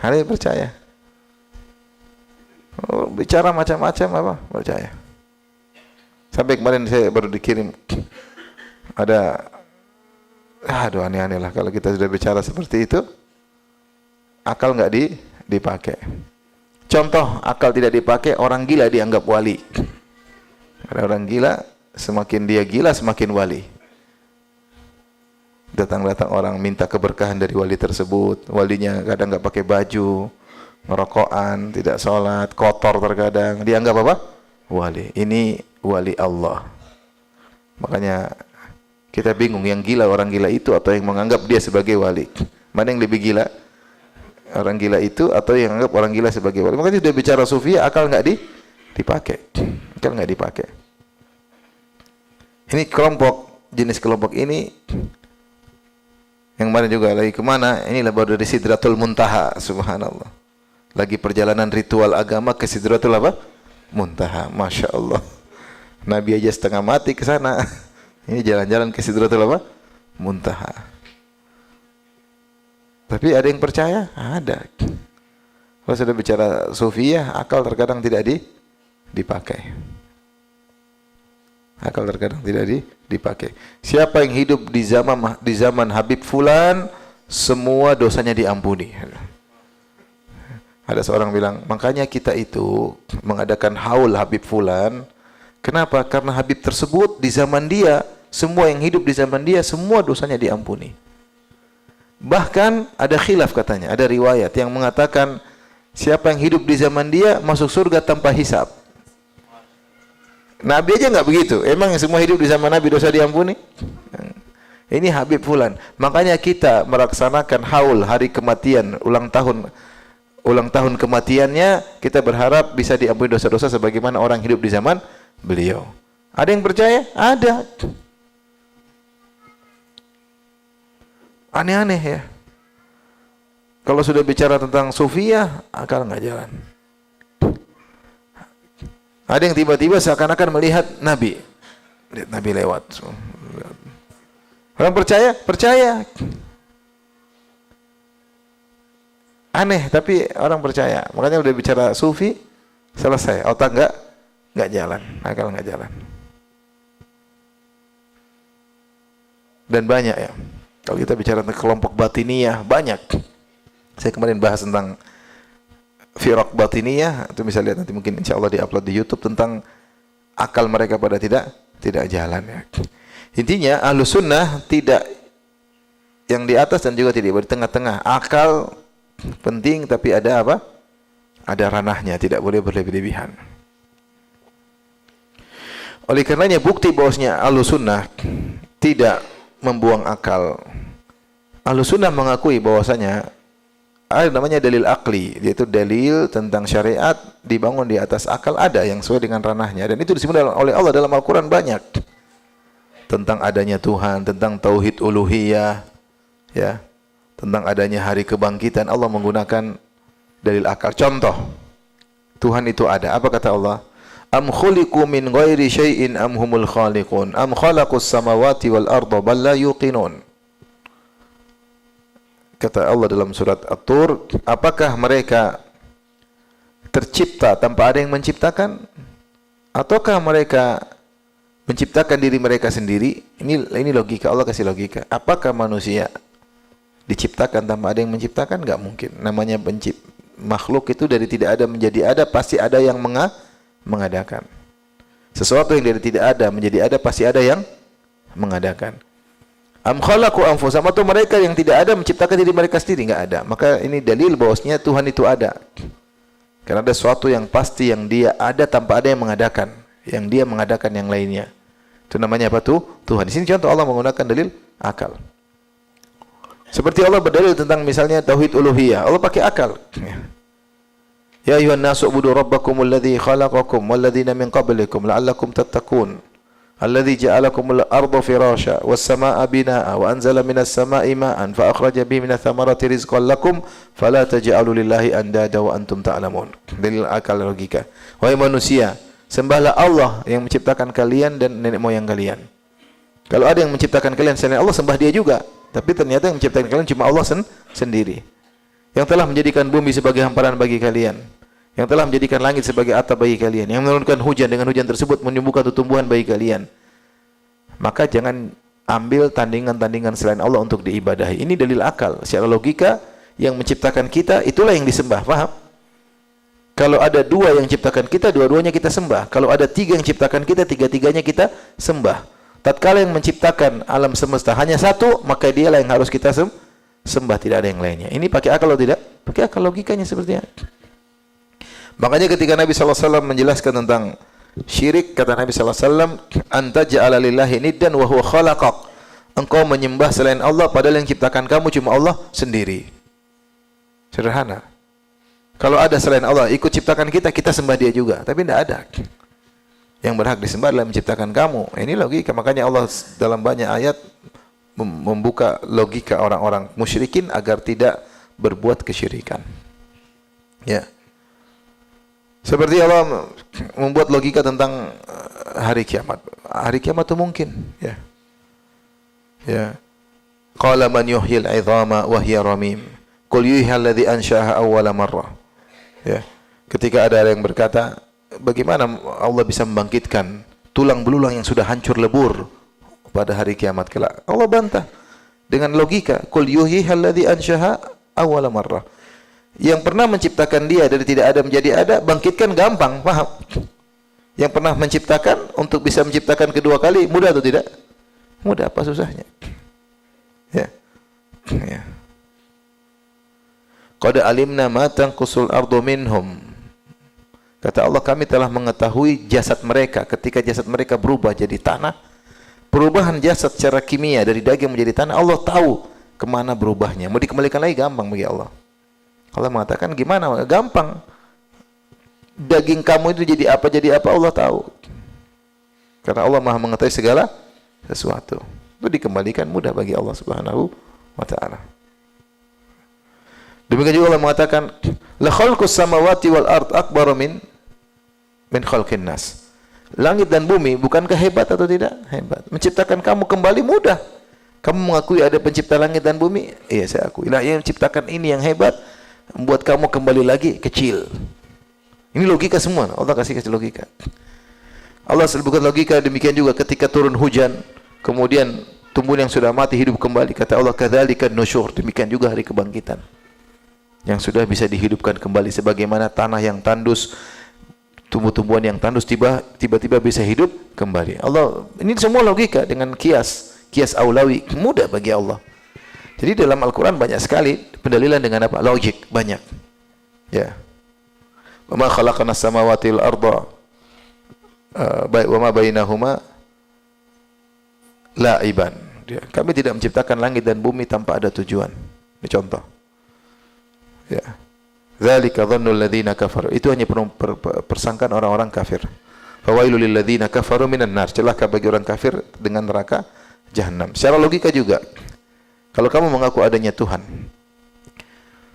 Speaker 1: Hari percaya. Oh, bicara macam-macam apa? Percaya. Sampai kemarin saya baru dikirim ada, aduh aneh-aneh lah kalau kita sudah bicara seperti itu. Akal nggak dipakai. Contoh akal tidak dipakai, orang gila dianggap wali. Ada orang gila, semakin dia gila semakin wali. Datang-datang orang minta keberkahan dari wali tersebut. Walinya kadang nggak pakai baju, ngerokokan, tidak sholat, kotor terkadang. Dianggap apa? Wali. Ini wali Allah. Makanya kita bingung, yang gila orang gila itu atau yang menganggap dia sebagai wali? Mana yang lebih gila? Orang gila itu atau yang menganggap orang gila sebagai wali? Makanya sudah bicara sufi, akal nggak dipakai. Akal nggak dipakai. Ini kelompok, jenis kelompok ini yang kemarin juga lagi kemana? Inilah baru dari Sidratul Muntaha, subhanallah. Lagi perjalanan ritual agama ke Sidratul apa? Muntaha, masya Allah. Nabi aja setengah mati ke sana. Ini jalan-jalan ke Sidratul apa? Muntaha. Tapi ada yang percaya? Ada. Kalau sudah bicara sufiyah, akal terkadang tidak dipakai. Akal terkadang tidak dipakai. Siapa yang hidup di zaman Habib Fulan, semua dosanya diampuni. Ada seorang bilang, makanya kita itu mengadakan haul Habib Fulan. Kenapa? Karena Habib tersebut di zaman dia, semua yang hidup di zaman dia, semua dosanya diampuni. Bahkan ada khilaf katanya, ada riwayat yang mengatakan siapa yang hidup di zaman dia masuk surga tanpa hisab. Nabi aja nggak begitu. Emang semua hidup di zaman Nabi dosa diampuni? Ini Habib Fulan. Makanya kita melaksanakan haul hari kematian, ulang tahun kematiannya, kita berharap bisa diampuni dosa-dosa sebagaimana orang hidup di zaman beliau. Ada yang percaya? Ada. Aneh-aneh ya. Kalau sudah bicara tentang sufiyah, akal nggak jalan. Ada yang tiba-tiba seakan-akan melihat Nabi. Lihat Nabi lewat. Orang percaya? Percaya. Aneh, tapi orang percaya. Makanya udah bicara sufi, selesai. Otak nggak jalan. Akal nggak jalan. Dan banyak ya. Kalau kita bicara tentang kelompok batiniyah, banyak. Saya kemarin bahas tentang firaq batiniyah, itu bisa lihat nanti mungkin insya Allah di-upload di YouTube tentang akal mereka pada tidak jalan ya. Intinya Ahlus Sunnah tidak yang di atas dan juga tidak di tengah-tengah. Akal penting tapi ada apa? Ada ranahnya, tidak boleh berlebih-lebihan. Oleh karenanya bukti bahwasanya Ahlus Sunnah tidak membuang akal. Ahlus Sunnah mengakui bahwasanya ada namanya dalil akli, yaitu dalil tentang syariat dibangun di atas akal, ada yang sesuai dengan ranahnya, dan itu disebut oleh Allah dalam Al-Quran banyak tentang adanya Tuhan, tentang tauhid uluhiyah, ya, tentang adanya hari kebangkitan. Allah menggunakan dalil akal. Contoh, Tuhan itu ada. Apa kata Allah? Am khuliqu min ghairi syai'in am humul khaliqun am khalaqus samawati wal arda bal la yuqinun. Kata Allah dalam surat At-Tur, apakah mereka tercipta tanpa ada yang menciptakan? Ataukah mereka menciptakan diri mereka sendiri? Ini logika, Allah kasih logika. Apakah manusia diciptakan tanpa ada yang menciptakan? Enggak mungkin. Namanya makhluk itu dari tidak ada menjadi ada, pasti ada yang mengadakan. Sesuatu yang dari tidak ada menjadi ada, pasti ada yang mengadakan. Am khalaqu anfusahum, atau mereka yang tidak ada menciptakan diri mereka sendiri? Enggak ada. Maka ini dalil bahwasanya Tuhan itu ada. Karena ada sesuatu yang pasti yang dia ada tanpa ada yang mengadakan, yang dia mengadakan yang lainnya. Itu namanya apa tuh? Tuhan. Di sini contoh Allah menggunakan dalil akal. Seperti Allah berdalil tentang misalnya tauhid uluhiyah, Allah pakai akal. Ya ayuhan nasu ubudu rabbakumul ladzi khalaqakum wal ladzina min qablikum la'allakum tattaqun. Alladzi ja'alakumul arda firasya was samaa'a binaa'a wa anzala minas samaa'i maa'an fa akhraja bihi minats thamarati rizqan lakum fala taj'alu lillahi andada wa antum ta'lamun. Dalil akal logika. Wahai manusia, sembahlah Allah yang menciptakan kalian dan nenek moyang kalian. Kalau ada yang menciptakan kalian selain Allah, sembah dia juga. Tapi ternyata yang menciptakan kalian cuma Allah sendiri. Yang telah menjadikan bumi sebagai hamparan bagi kalian, yang telah menjadikan langit sebagai atap bagi kalian, yang menurunkan hujan, dengan hujan tersebut menyembuhkan tumbuhan bagi kalian. Maka jangan ambil tandingan-tandingan selain Allah untuk diibadahi. Ini dalil akal. Secara logika, yang menciptakan kita, itulah yang disembah. Paham? Kalau ada dua yang menciptakan kita, dua-duanya kita sembah. Kalau ada tiga yang menciptakan kita, tiga-tiganya kita sembah. Tatkala yang menciptakan alam semesta hanya satu, maka dialah yang harus kita sembah, tidak ada yang lainnya. Ini pakai akal atau tidak? Pakai akal, logikanya seperti itu. Makanya ketika Nabi SAW menjelaskan tentang syirik, kata Nabi SAW, anta ja'ala lillahi niddan wa huwa khalaqak. Engkau menyembah selain Allah, padahal yang ciptakan kamu cuma Allah sendiri. Sederhana. Kalau ada selain Allah ikut ciptakan kita, kita sembah dia juga. Tapi tidak ada. Yang berhak disembah adalah menciptakan kamu. Ini logika. Makanya Allah dalam banyak ayat membuka logika orang-orang musyrikin agar tidak berbuat kesyirikan. Ya. Seperti Allah membuat logika tentang hari kiamat. Hari kiamat itu mungkin, ya. Ya. Qala man yuhyil 'idhama wa hiya ramim. Qul yuhyiha alladzi ansha'aha awwala marrah. Ya. Ketika ada yang berkata, bagaimana Allah bisa membangkitkan tulang belulang yang sudah hancur lebur pada hari kiamat kelak? Allah bantah dengan logika, qul yuhyiha alladzi ansha'aha awwala marrah. Yang pernah menciptakan dia dari tidak ada menjadi ada, bangkitkan gampang, paham? Yang pernah menciptakan untuk bisa menciptakan kedua kali, mudah atau tidak? Mudah, apa susahnya? Ya. Ya. Qad alimna ma tanqusul ardu minhum. Kata Allah, kami telah mengetahui jasad mereka ketika jasad mereka berubah jadi tanah. Perubahan jasad secara kimia dari daging menjadi tanah, Allah tahu kemana berubahnya. Mau dikembalikan lagi gampang bagi Allah. Allah mengatakan gimana? Gampang. Daging kamu itu jadi apa Allah tahu. Karena Allah Maha mengetahui segala sesuatu. Itu dikembalikan mudah bagi Allah Subhanahu wa taala. Demikian juga Allah mengatakan, la khalqus samawati wal ard akbaru min khalqin nas. Langit dan bumi bukankah hebat atau tidak? Hebat. Menciptakan kamu kembali mudah. Kamu mengakui ada pencipta langit dan bumi? Iya, saya akui. Lah, yang menciptakan ini yang hebat, membuat kamu kembali lagi kecil. Ini logika semua. Allah kasih logika. Allah sebutkan logika demikian juga ketika turun hujan, kemudian tumbuhan yang sudah mati hidup kembali. Kata Allah, kadzalika nusyur. Demikian juga hari kebangkitan. Yang sudah bisa dihidupkan kembali sebagaimana tanah yang tandus, tumbuh-tumbuhan yang tandus tiba-tiba bisa hidup kembali. Allah, ini semua logika dengan kias aulawi, mudah bagi Allah. Jadi dalam Al-Qur'an banyak sekali pendalilan dengan apa? Logik banyak. Ya. Wa ma khalaqna as-samawati wal arda wa ma bainahuma la'iban. Kami tidak menciptakan langit dan bumi tanpa ada tujuan. Ini contoh. Ya. Dzalika dhannul ladzina kafaru. Itu hanya persangkaan orang-orang kafir. Fawailul lil ladzina kafaru minan nar. Celaka bagi orang kafir dengan neraka jahanam. Secara logika juga. Kalau kamu mengaku adanya Tuhan,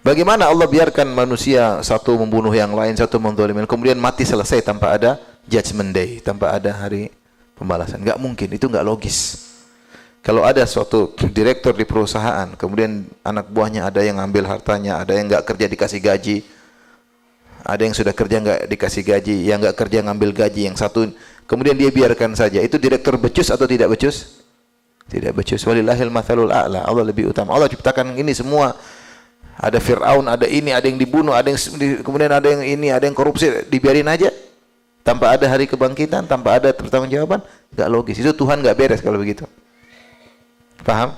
Speaker 1: bagaimana Allah biarkan manusia satu membunuh yang lain, satu menzalimi, kemudian mati selesai tanpa ada judgment day, tanpa ada hari pembalasan? Enggak mungkin, itu enggak logis. Kalau ada suatu direktur di perusahaan, kemudian anak buahnya ada yang ambil hartanya, ada yang enggak kerja dikasih gaji, ada yang sudah kerja enggak dikasih gaji, yang enggak kerja ngambil gaji, yang satu kemudian dia biarkan saja. Itu direktur becus atau tidak becus? Tidak becus. Walillahil matsalul a'la. Allah lebih utama. Allah ciptakan ini semua. Ada Fir'aun, ada ini, ada yang dibunuh, ada yang kemudian ada yang ini, ada yang korupsi, dibiarin aja tanpa ada hari kebangkitan, tanpa ada pertanggungjawaban, enggak logis. Itu Tuhan enggak beres kalau begitu. Paham?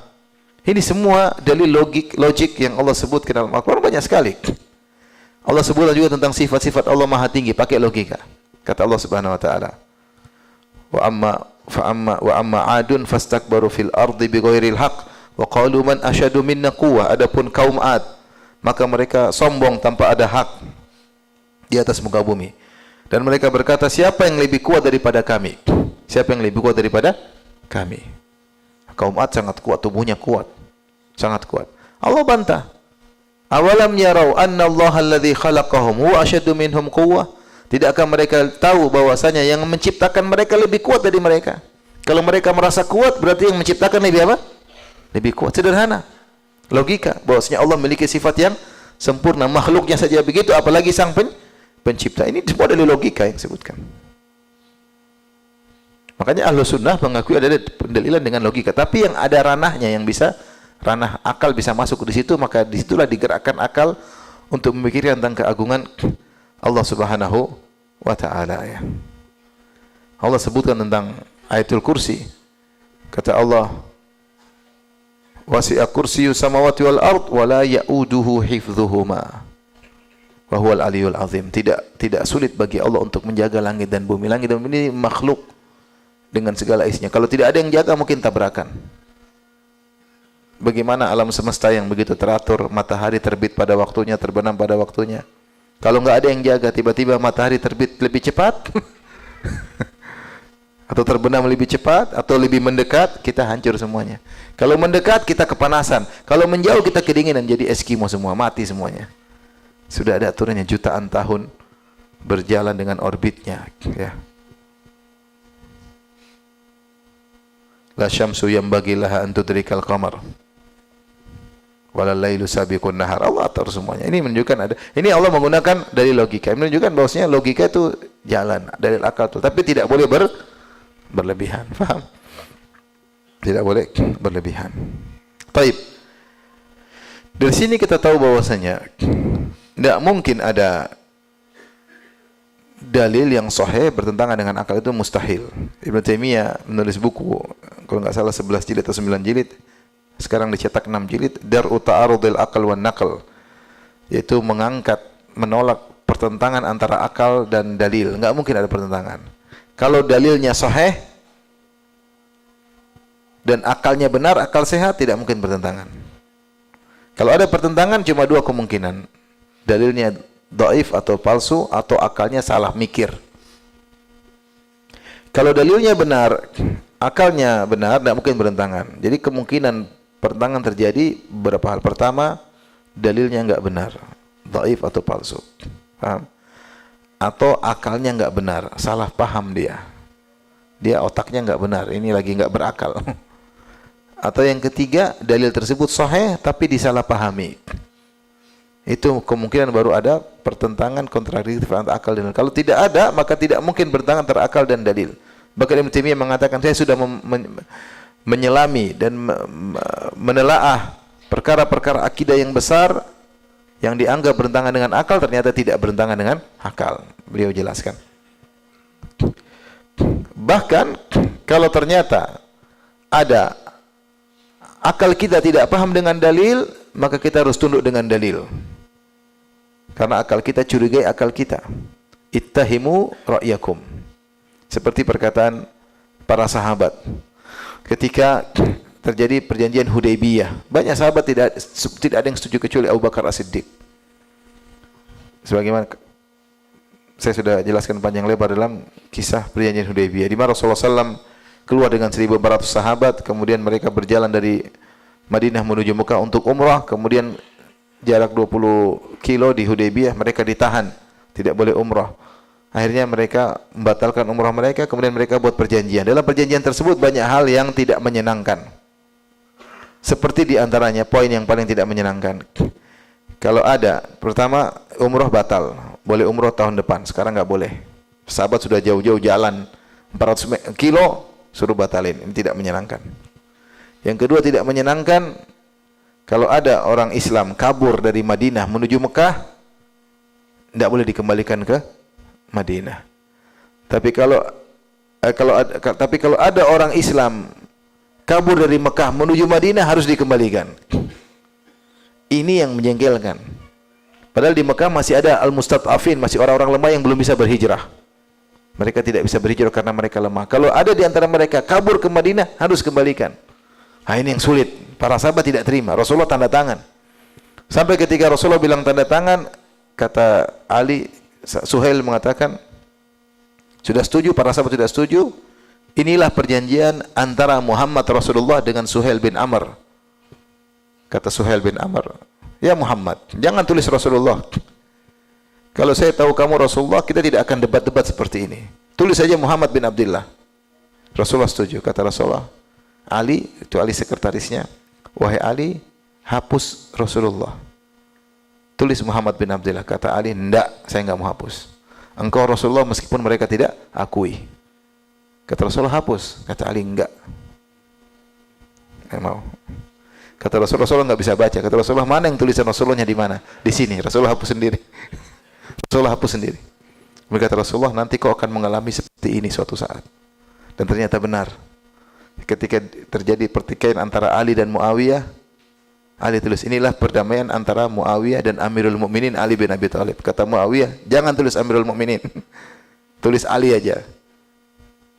Speaker 1: Ini semua dalil logik yang Allah sebutkan dalam Al-Qur'an banyak sekali. Allah sebutkan juga tentang sifat-sifat Allah Maha tinggi pakai logika. Kata Allah Subhanahu wa taala, wa amma 'adun fastakbaru fil ardi bighairil haqq wa qalu man asyadu minna quwwah. Adapun kaum 'Ad, maka mereka sombong tanpa ada hak di atas muka bumi. Dan mereka berkata, siapa yang lebih kuat daripada kami? Siapa yang lebih kuat daripada kami? Kaum 'Ad sangat kuat, tubuhnya kuat, sangat kuat. Allah bantah. Awalam yarau anna Allah alladhi khalaqahum huwa asyaddu minhum quwwah. Tidakkah mereka tahu bahwasanya yang menciptakan mereka lebih kuat dari mereka? Kalau mereka merasa kuat, berarti yang menciptakan lebih apa? Lebih kuat. Sederhana. Logika bahwasanya Allah memiliki sifat yang sempurna, makhluknya saja begitu, apalagi sang pencipta. Ini semua dari logika yang disebutkan. Makanya Ahlus Sunnah mengakui ada pendalilan dengan logika, tapi yang ada ranahnya, yang bisa ranah akal bisa masuk di situ, maka disitulah digerakkan akal untuk memikirkan tentang keagungan Allah Subhanahu wa taala, ya. Allah sebutkan tentang ayatul kursi. Kata Allah, wasi'a kursiyyus samawati wal ard wa la ya'uduhu hifdhuhuma wa huwal aliyyul azim. Tidak sulit bagi Allah untuk menjaga langit dan bumi. Langit dan bumi ini makhluk dengan segala isinya. Kalau tidak ada yang jaga, mungkin tabrakan. Bagaimana alam semesta yang begitu teratur, matahari terbit pada waktunya, terbenam pada waktunya. Kalau nggak ada yang jaga, tiba-tiba matahari terbit lebih cepat atau terbenam lebih cepat atau lebih mendekat, kita hancur semuanya. Kalau mendekat, kita kepanasan. Kalau menjauh, kita kedinginan, jadi Eskimo semua, mati semuanya. Sudah ada aturannya, jutaan tahun berjalan dengan orbitnya, ya. La syamsu yanbaghi laha an tudrikal qamar walal lailu sabiqun nahar. Allah atur semuanya. Ini menunjukkan ada. Ini Allah menggunakan dalil logika. Ini menunjukkan bahwasanya logika itu jalan, dalil akal itu, tapi tidak boleh berlebihan. Paham? Tidak boleh berlebihan. Baik. Dari sini kita tahu bahwasanya tidak mungkin ada dalil yang sahih bertentangan dengan akal, itu mustahil. Ibnu Taimiyah menulis buku, kalau nggak salah 11 jilid atau 9 jilid, sekarang dicetak 6 jilid, Dar'u Ta'arudil Aql wan Naql, yaitu menolak pertentangan antara akal dan dalil. Nggak mungkin ada pertentangan. Kalau dalilnya sahih dan akalnya benar, akal sehat, tidak mungkin pertentangan. Kalau ada pertentangan cuma dua kemungkinan. Dalilnya dhaif atau palsu, atau akalnya salah mikir. Kalau dalilnya benar, akalnya benar, tidak mungkin bertentangan. Jadi kemungkinan pertentangan terjadi beberapa hal. Pertama, dalilnya enggak benar, dhaif atau palsu. Paham? Atau akalnya enggak benar, salah paham dia. Dia otaknya enggak benar, ini lagi enggak berakal. Atau yang ketiga, dalil tersebut sahih tapi disalahpahami. Itu kemungkinan baru ada pertentangan kontradiktif antara akal dan dalil. Kalau tidak ada, maka tidak mungkin bertentangan antara akal dan dalil. Bahkan Ibnu Taimiyah mengatakan, saya sudah menyelami dan menelaah perkara-perkara akidah yang besar yang dianggap bertentangan dengan akal, ternyata tidak bertentangan dengan akal. Beliau jelaskan. Bahkan kalau ternyata ada akal kita tidak paham dengan dalil, maka kita harus tunduk dengan dalil. Karena akal kita curigai akal kita. Ittahimu ra'yakum. Seperti perkataan para sahabat ketika terjadi perjanjian Hudaybiyah. Banyak sahabat tidak ada yang setuju kecuali Abu Bakar As-Siddiq. Sebagaimana saya sudah jelaskan panjang lebar dalam kisah perjanjian Hudaybiyah, di mana Rasulullah SAW keluar dengan 1.400 sahabat, kemudian mereka berjalan dari Madinah menuju Mekah untuk umrah, kemudian jarak 20 kilo di Hudaybiyah mereka ditahan, tidak boleh umrah. Akhirnya mereka membatalkan umrah mereka, kemudian mereka buat perjanjian. Dalam perjanjian tersebut banyak hal yang tidak menyenangkan. Seperti di antaranya poin yang paling tidak menyenangkan. Kalau ada, pertama umrah batal, boleh umrah tahun depan, sekarang nggak boleh. Sahabat sudah jauh-jauh jalan 400 kilo, suruh batalin. Ini tidak menyenangkan. Yang kedua tidak menyenangkan, kalau ada orang Islam kabur dari Madinah menuju Mekah, tidak boleh dikembalikan ke Madinah. Tapi kalau ada orang Islam kabur dari Mekah menuju Madinah, harus dikembalikan. Ini yang menjengkelkan. Padahal di Mekah masih ada al-mustad'afin, masih orang-orang lemah yang belum bisa berhijrah. Mereka tidak bisa berhijrah karena mereka lemah. Kalau ada di antara mereka kabur ke Madinah, harus kembalikan. Nah, ini yang sulit. Para sahabat tidak terima. Rasulullah tanda tangan. Sampai ketika Rasulullah bilang tanda tangan, kata Ali, Suhail mengatakan, sudah setuju, para sahabat sudah setuju. Inilah perjanjian antara Muhammad Rasulullah dengan Suhail bin Amr. Kata Suhail bin Amr, ya Muhammad, jangan tulis Rasulullah. Kalau saya tahu kamu Rasulullah, kita tidak akan debat-debat seperti ini. Tulis saja Muhammad bin Abdullah. Rasulullah setuju. Kata Rasulullah, Ali, itu Ali sekretarisnya, wahai Ali, hapus Rasulullah. Tulis Muhammad bin Abdullah. Kata Ali, enggak, saya enggak mau hapus. Engkau Rasulullah meskipun mereka tidak akui. Kata Rasulullah, hapus. Kata Ali, enggak. Enggak mau. Kata Rasulullah enggak bisa baca. Kata Rasulullah, mana yang tulisan Rasulullahnya di mana? Di sini. Rasulullah hapus sendiri. Rasulullah hapus sendiri. Berkata Rasulullah, nanti kau akan mengalami seperti ini suatu saat. Dan ternyata benar. Ketika terjadi pertikaian antara Ali dan Muawiyah, Ali tulis, inilah perdamaian antara Muawiyah dan Amirul Mukminin Ali bin Abi Thalib. Kata Muawiyah, jangan tulis Amirul Mukminin. Tulis Ali aja.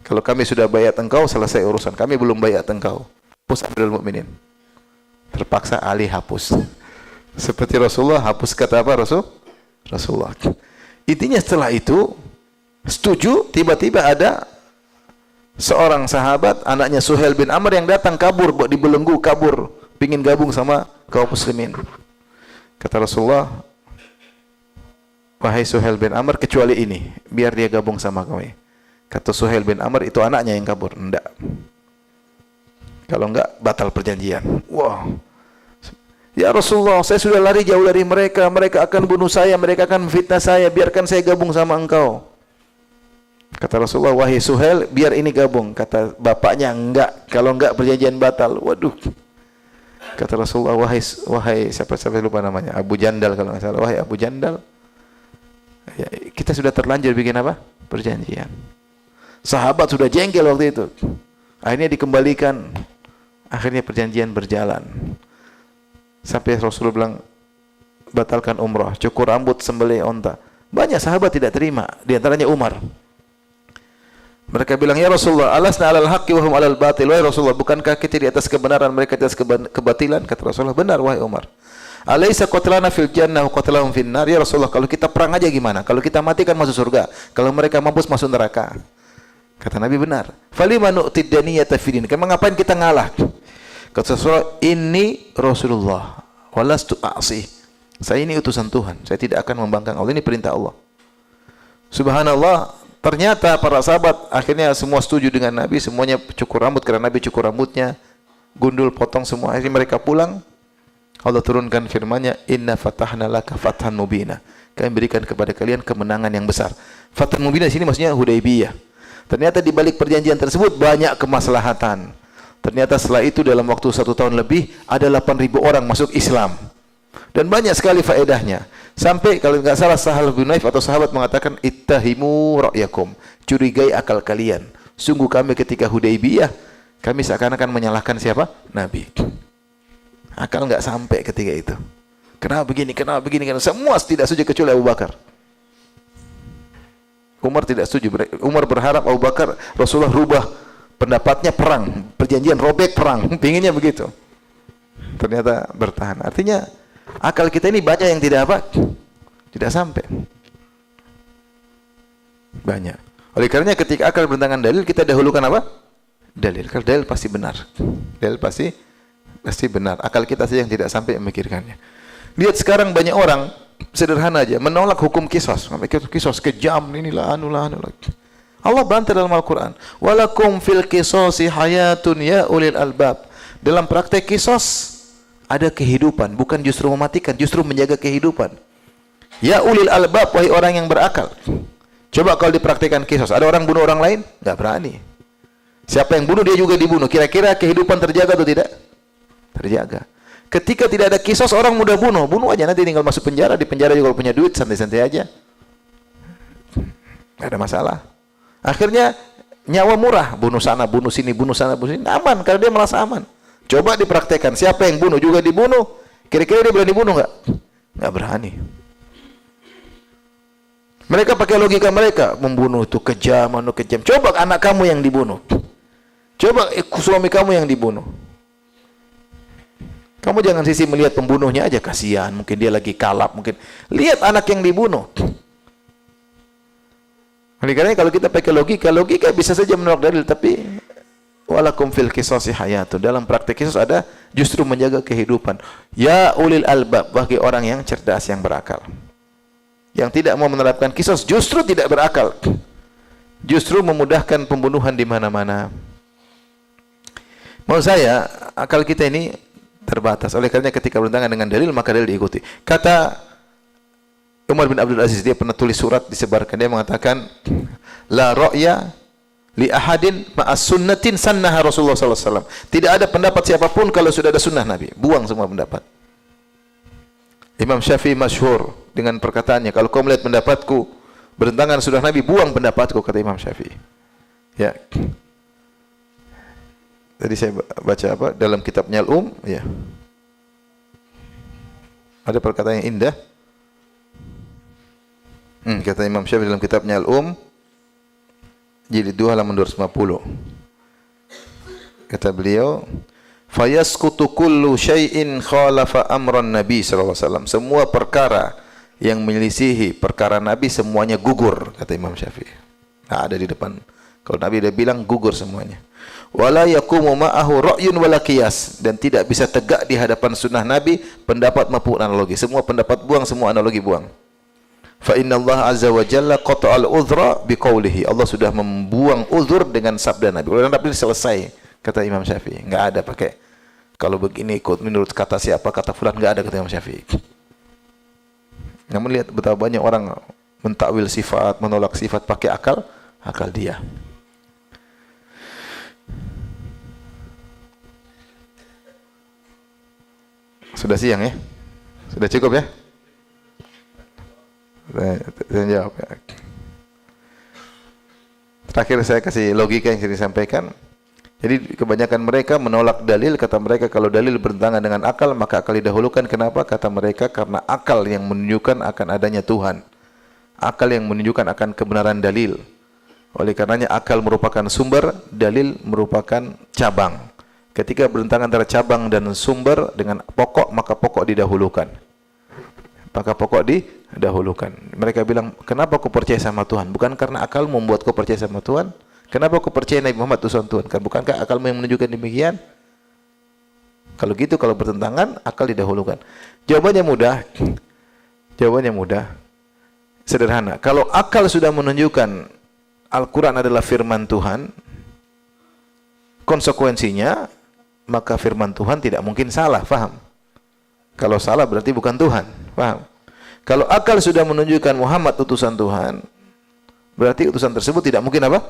Speaker 1: Kalau kami sudah bayat engkau, selesai urusan. Kami belum bayat engkau. Hapus Amirul Mukminin. Terpaksa Ali hapus. Seperti Rasulullah hapus kata apa Rasulullah. Intinya setelah itu setuju, tiba-tiba ada seorang sahabat, anaknya Suhail bin Amr yang datang kabur, dibelenggu kabur, pingin gabung sama kaum muslimin. Kata Rasulullah, wahai Suhail bin Amr, kecuali ini, biar dia gabung sama kami. Kata Suhail bin Amr, itu anaknya yang kabur. Enggak. Kalau enggak, batal perjanjian. Wow. Ya Rasulullah, saya sudah lari jauh dari mereka. Mereka akan bunuh saya, mereka akan fitnah saya. Biarkan saya gabung sama engkau. Kata Rasulullah, wahai Suhail, biar ini gabung. Kata bapaknya, enggak. Kalau enggak perjanjian batal. Waduh. Kata Rasulullah, wahai siapa lupa namanya, Abu Jandal kalau nggak salah. Wahai Abu Jandal, ya, kita sudah terlanjur bikin apa? Perjanjian. Sahabat sudah jengkel waktu itu. Akhirnya dikembalikan. Akhirnya perjanjian berjalan. Sampai Rasulullah bilang, batalkan umrah, cukur rambut, sembelih onta. Banyak sahabat tidak terima, di antaranya Umar. Mereka bilang, ya Rasulullah, alasna alal haqqi wa hum alal batil. Wahai Rasulullah, bukankah kita di atas kebenaran, mereka di atas kebatilan? Kata Rasulullah, benar wahai Umar. Alaysa qatlana fil jannah wa qatlahum fin nar? Ya Rasulullah, kalau kita perang aja gimana? Kalau kita mati kan masuk surga. Kalau mereka mampus masuk neraka. Kata Nabi, benar. Falima nu'tid daniyata fid din? Ngapain kita ngalah? Kata Rasulullah, ini Rasulullah, walastu a'si. Saya ini utusan Tuhan, saya tidak akan membangkang Allah. Ini perintah Allah. Subhanallah, ternyata para sahabat akhirnya semua setuju dengan Nabi, semuanya cukur rambut karena Nabi cukur rambutnya, gundul, potong semua. Akhirnya mereka pulang. Allah turunkan firman-Nya, inna fatahna laka fathan mubina. Kami berikan kepada kalian kemenangan yang besar. Fathan mubina sini maksudnya Hudaybiyah. Ternyata di balik perjanjian tersebut banyak kemaslahatan. Ternyata setelah itu dalam waktu 1 tahun lebih ada 8.000 orang masuk Islam. Dan banyak sekali faedahnya. Sampai kalau nggak salah Sahal bin Hunayf atau sahabat mengatakan, ittahimu ra'yakum. Curigai akal kalian. Sungguh kami ketika Hudaybiyah, kami seakan-akan menyalahkan siapa? Nabi. Akal nggak sampai ketika itu. Kenapa begini, kenapa begini, kenapa? Semua tidak setuju kecuali Abu Bakar. Umar tidak setuju. Umar berharap Abu Bakar, Rasulullah rubah pendapatnya, perang, perjanjian robek, perang, pinginnya begitu. Ternyata bertahan. Artinya akal kita ini banyak yang tidak apa? Tidak sampai. Banyak. Oleh karenanya ketika akal bertentangan dalil, kita dahulukan apa? Dalil. Karena dalil pasti benar. Dalil pasti benar. Akal kita saja yang tidak sampai memikirkannya. Lihat sekarang banyak orang sederhana aja menolak hukum kisos. Kisos kejam, inilah anulah. Allah bantah dalam Al-Quran, walakum fil qisasi hayatun ya ulil albab. Dalam praktek kisos ada kehidupan, bukan justru mematikan, justru menjaga kehidupan. Ya ulil albab, wahai orang yang berakal. Coba kalau dipraktikkan kisos, ada orang bunuh orang lain? Nggak berani. Siapa yang bunuh dia juga dibunuh. Kira-kira kehidupan terjaga atau tidak? Terjaga. Ketika tidak ada kisos, orang mudah bunuh aja, nanti tinggal masuk penjara. Di penjara juga kalau punya duit, santai-santai aja, nggak ada masalah. Akhirnya nyawa murah, bunuh sana, bunuh sini, bunuh sana, bunuh sini, aman karena dia merasa aman. Coba dipraktekkan, siapa yang bunuh juga dibunuh. Kira-kira dia berani bunuh nggak? Nggak berani. Mereka pakai logika mereka, membunuh itu kejam, kejam. Coba anak kamu yang dibunuh, coba suami kamu yang dibunuh. Kamu jangan sisi melihat pembunuhnya aja, kasihan, mungkin dia lagi kalap, mungkin lihat anak yang dibunuh. Karena kalau kita pakai logika bisa saja menolak dalil, tapi walakum fil qisasi hayatun. Dalam praktek kisos ada justru menjaga kehidupan. Ya ulil albab, bagi orang yang cerdas, yang berakal. Yang tidak mau menerapkan kisos justru tidak berakal. Justru memudahkan pembunuhan di mana-mana. Mau saya, akal kita ini terbatas. Oleh karena ketika bertentangan dengan dalil, maka dalil diikuti. Kata Umar bin Abdul Aziz, dia pernah tulis surat disebarkan, dia mengatakan, la ra'ya li ahadin ma'as sunnatin sannaha Rasulullah sallallahu alaihi wasallam. Tidak ada pendapat siapapun kalau sudah ada sunnah Nabi. Buang semua pendapat. Imam Syafi'i masyhur dengan perkataannya, kalau kau melihat pendapatku bertentangan sunnah Nabi, buang pendapatku, kata Imam Syafi'i. Ya. Tadi saya baca apa dalam kitabnya Al-Um, ya. Ada perkataan yang indah. Kata Imam Syafi'i dalam kitabnya Al-Um, jilid 2 halaman 250. Kata beliau, fayasqutu kullu syai'in khalafa amran Nabi sallallahu alaihi wasallam. Semua perkara yang menyelisihi perkara Nabi semuanya gugur, kata Imam Syafi'i. Nah, ada di depan. Kalau Nabi dia bilang gugur semuanya. Wala yaqumu ma'ahu ra'yun wala qiyas, dan tidak bisa tegak di hadapan sunnah Nabi pendapat maupun analogi. Semua pendapat buang, semua analogi buang. Fa inna Allah azza wa jalla qata'al udhra biqaulihi. Allah sudah membuang uzur dengan sabda Nabi. Kalau Nabi selesai, kata Imam Syafi'i, enggak ada pakai Kalau begini ikut menurut kata siapa, kata fulan, enggak ada kata Imam Syafi'i. Namun lihat betapa banyak orang mentakwil sifat, menolak sifat pakai akal dia. Sudah siang ya? Sudah cukup ya? Saya jawab ya. Terakhir saya kasih logika yang sering disampaikan. Jadi kebanyakan mereka menolak dalil, kata mereka kalau dalil bertentangan dengan akal, maka akal didahulukan. Kenapa? Kata mereka karena akal yang menunjukkan akan adanya Tuhan. Akal yang menunjukkan akan kebenaran dalil. Oleh karenanya akal merupakan sumber, dalil merupakan cabang. Ketika bertentangan antara cabang dan sumber dengan pokok, maka pokok didahulukan. Maka pokok didahulukan. Mereka bilang, kenapa kau percaya sama Tuhan? Bukan karena akal membuat kau percaya sama Tuhan. Kenapa kau percaya Nabi Muhammad utusan Tuhan? Bukankah akalmu yang menunjukkan demikian? Kalau gitu, kalau bertentangan, akal didahulukan. Jawabannya mudah. Jawabannya mudah. Sederhana. Kalau akal sudah menunjukkan Al-Quran adalah firman Tuhan, konsekuensinya, maka firman Tuhan tidak mungkin salah, paham? Kalau salah berarti bukan Tuhan, paham? Kalau akal sudah menunjukkan Muhammad utusan Tuhan, berarti utusan tersebut tidak mungkin apa?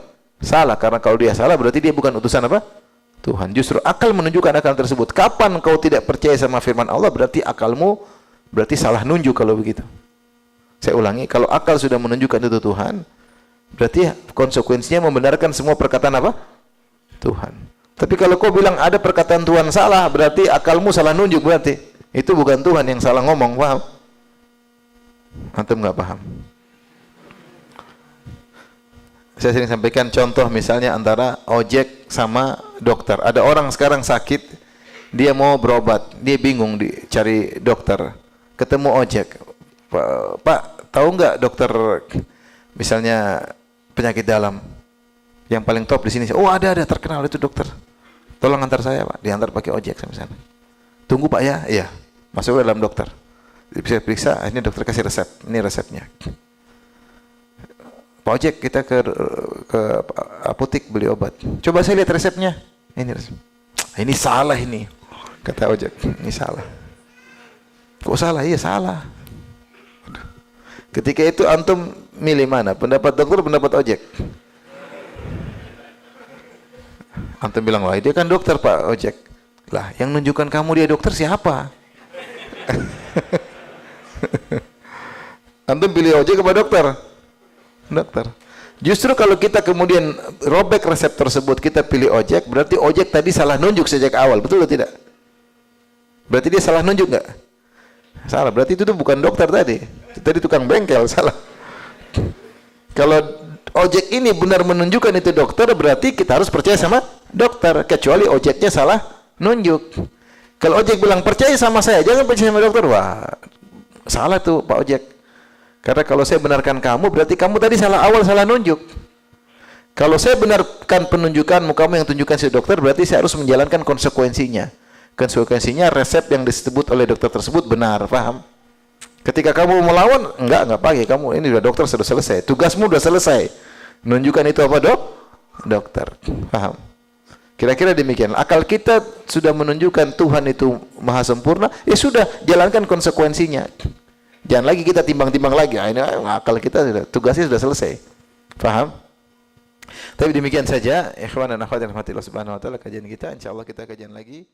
Speaker 1: Salah, karena kalau dia salah berarti dia bukan utusan apa? Tuhan. Justru akal menunjukkan akal tersebut. Kapan kau tidak percaya sama firman Allah, berarti akalmu berarti salah nunjuk kalau begitu. Saya ulangi, kalau akal sudah menunjukkan itu Tuhan, berarti konsekuensinya membenarkan semua perkataan apa? Tuhan. Tapi kalau kau bilang ada perkataan Tuhan salah, berarti akalmu salah nunjuk berarti. Itu bukan Tuhan yang salah ngomong, paham? Antum nggak paham? Saya sering sampaikan contoh misalnya antara ojek sama dokter. Ada orang sekarang sakit, dia mau berobat, dia bingung cari dokter. Ketemu ojek. Pak, tahu nggak dokter misalnya penyakit dalam? Yang paling top di sini. Oh, ada terkenal itu dokter. Tolong antar saya, Pak. Diantar pakai ojek sampai sana. Tunggu, Pak ya. Iya. Masuk ke dalam dokter. Bisa periksa, ini dokter kasih resep. Ini resepnya. Pak ojek, kita ke apotek beli obat. Coba saya lihat resepnya. Ini resep. Ini salah ini. Kata ojek, ini salah. Kok salah? Iya, salah. Ketika itu antum milih mana? Pendapat dokter, pendapat ojek? Antum bilang, wah dia kan dokter Pak ojek. Lah, yang nunjukkan kamu dia dokter siapa? Antum pilih ojek apa dokter? Dokter. Justru kalau kita kemudian robek resep tersebut, kita pilih ojek, berarti ojek tadi salah nunjuk sejak awal, betul atau tidak? Berarti dia salah nunjuk nggak? Salah, berarti itu tuh bukan dokter tadi. Tadi tukang bengkel, salah. Kalau ojek ini benar menunjukkan itu dokter, berarti kita harus percaya sama dokter, kecuali ojeknya salah nunjuk. Kalau ojek bilang percaya sama saya, jangan percaya sama dokter, wah salah tuh Pak ojek. Karena kalau saya benarkan kamu, berarti kamu tadi salah awal, salah nunjuk. Kalau saya benarkan penunjukanmu, kamu yang tunjukkan si dokter, berarti saya harus menjalankan konsekuensinya. Konsekuensinya resep yang disebut oleh dokter tersebut benar, paham? Ketika kamu melawan, enggak pakai, kamu ini sudah dokter, sudah selesai. Tugasmu sudah selesai. Menunjukkan itu apa dokter, paham? Kira-kira demikian. Akal kita sudah menunjukkan Tuhan itu maha sempurna, ya sudah, jalankan konsekuensinya. Jangan lagi kita timbang-timbang lagi. Ini akal kita sudah, tugasnya sudah selesai. Paham? Tapi demikian saja, ikhwan dan akhwat yang rahmatillah subhanahu wa ta'ala, kajian kita. Insyaallah kita kajian lagi.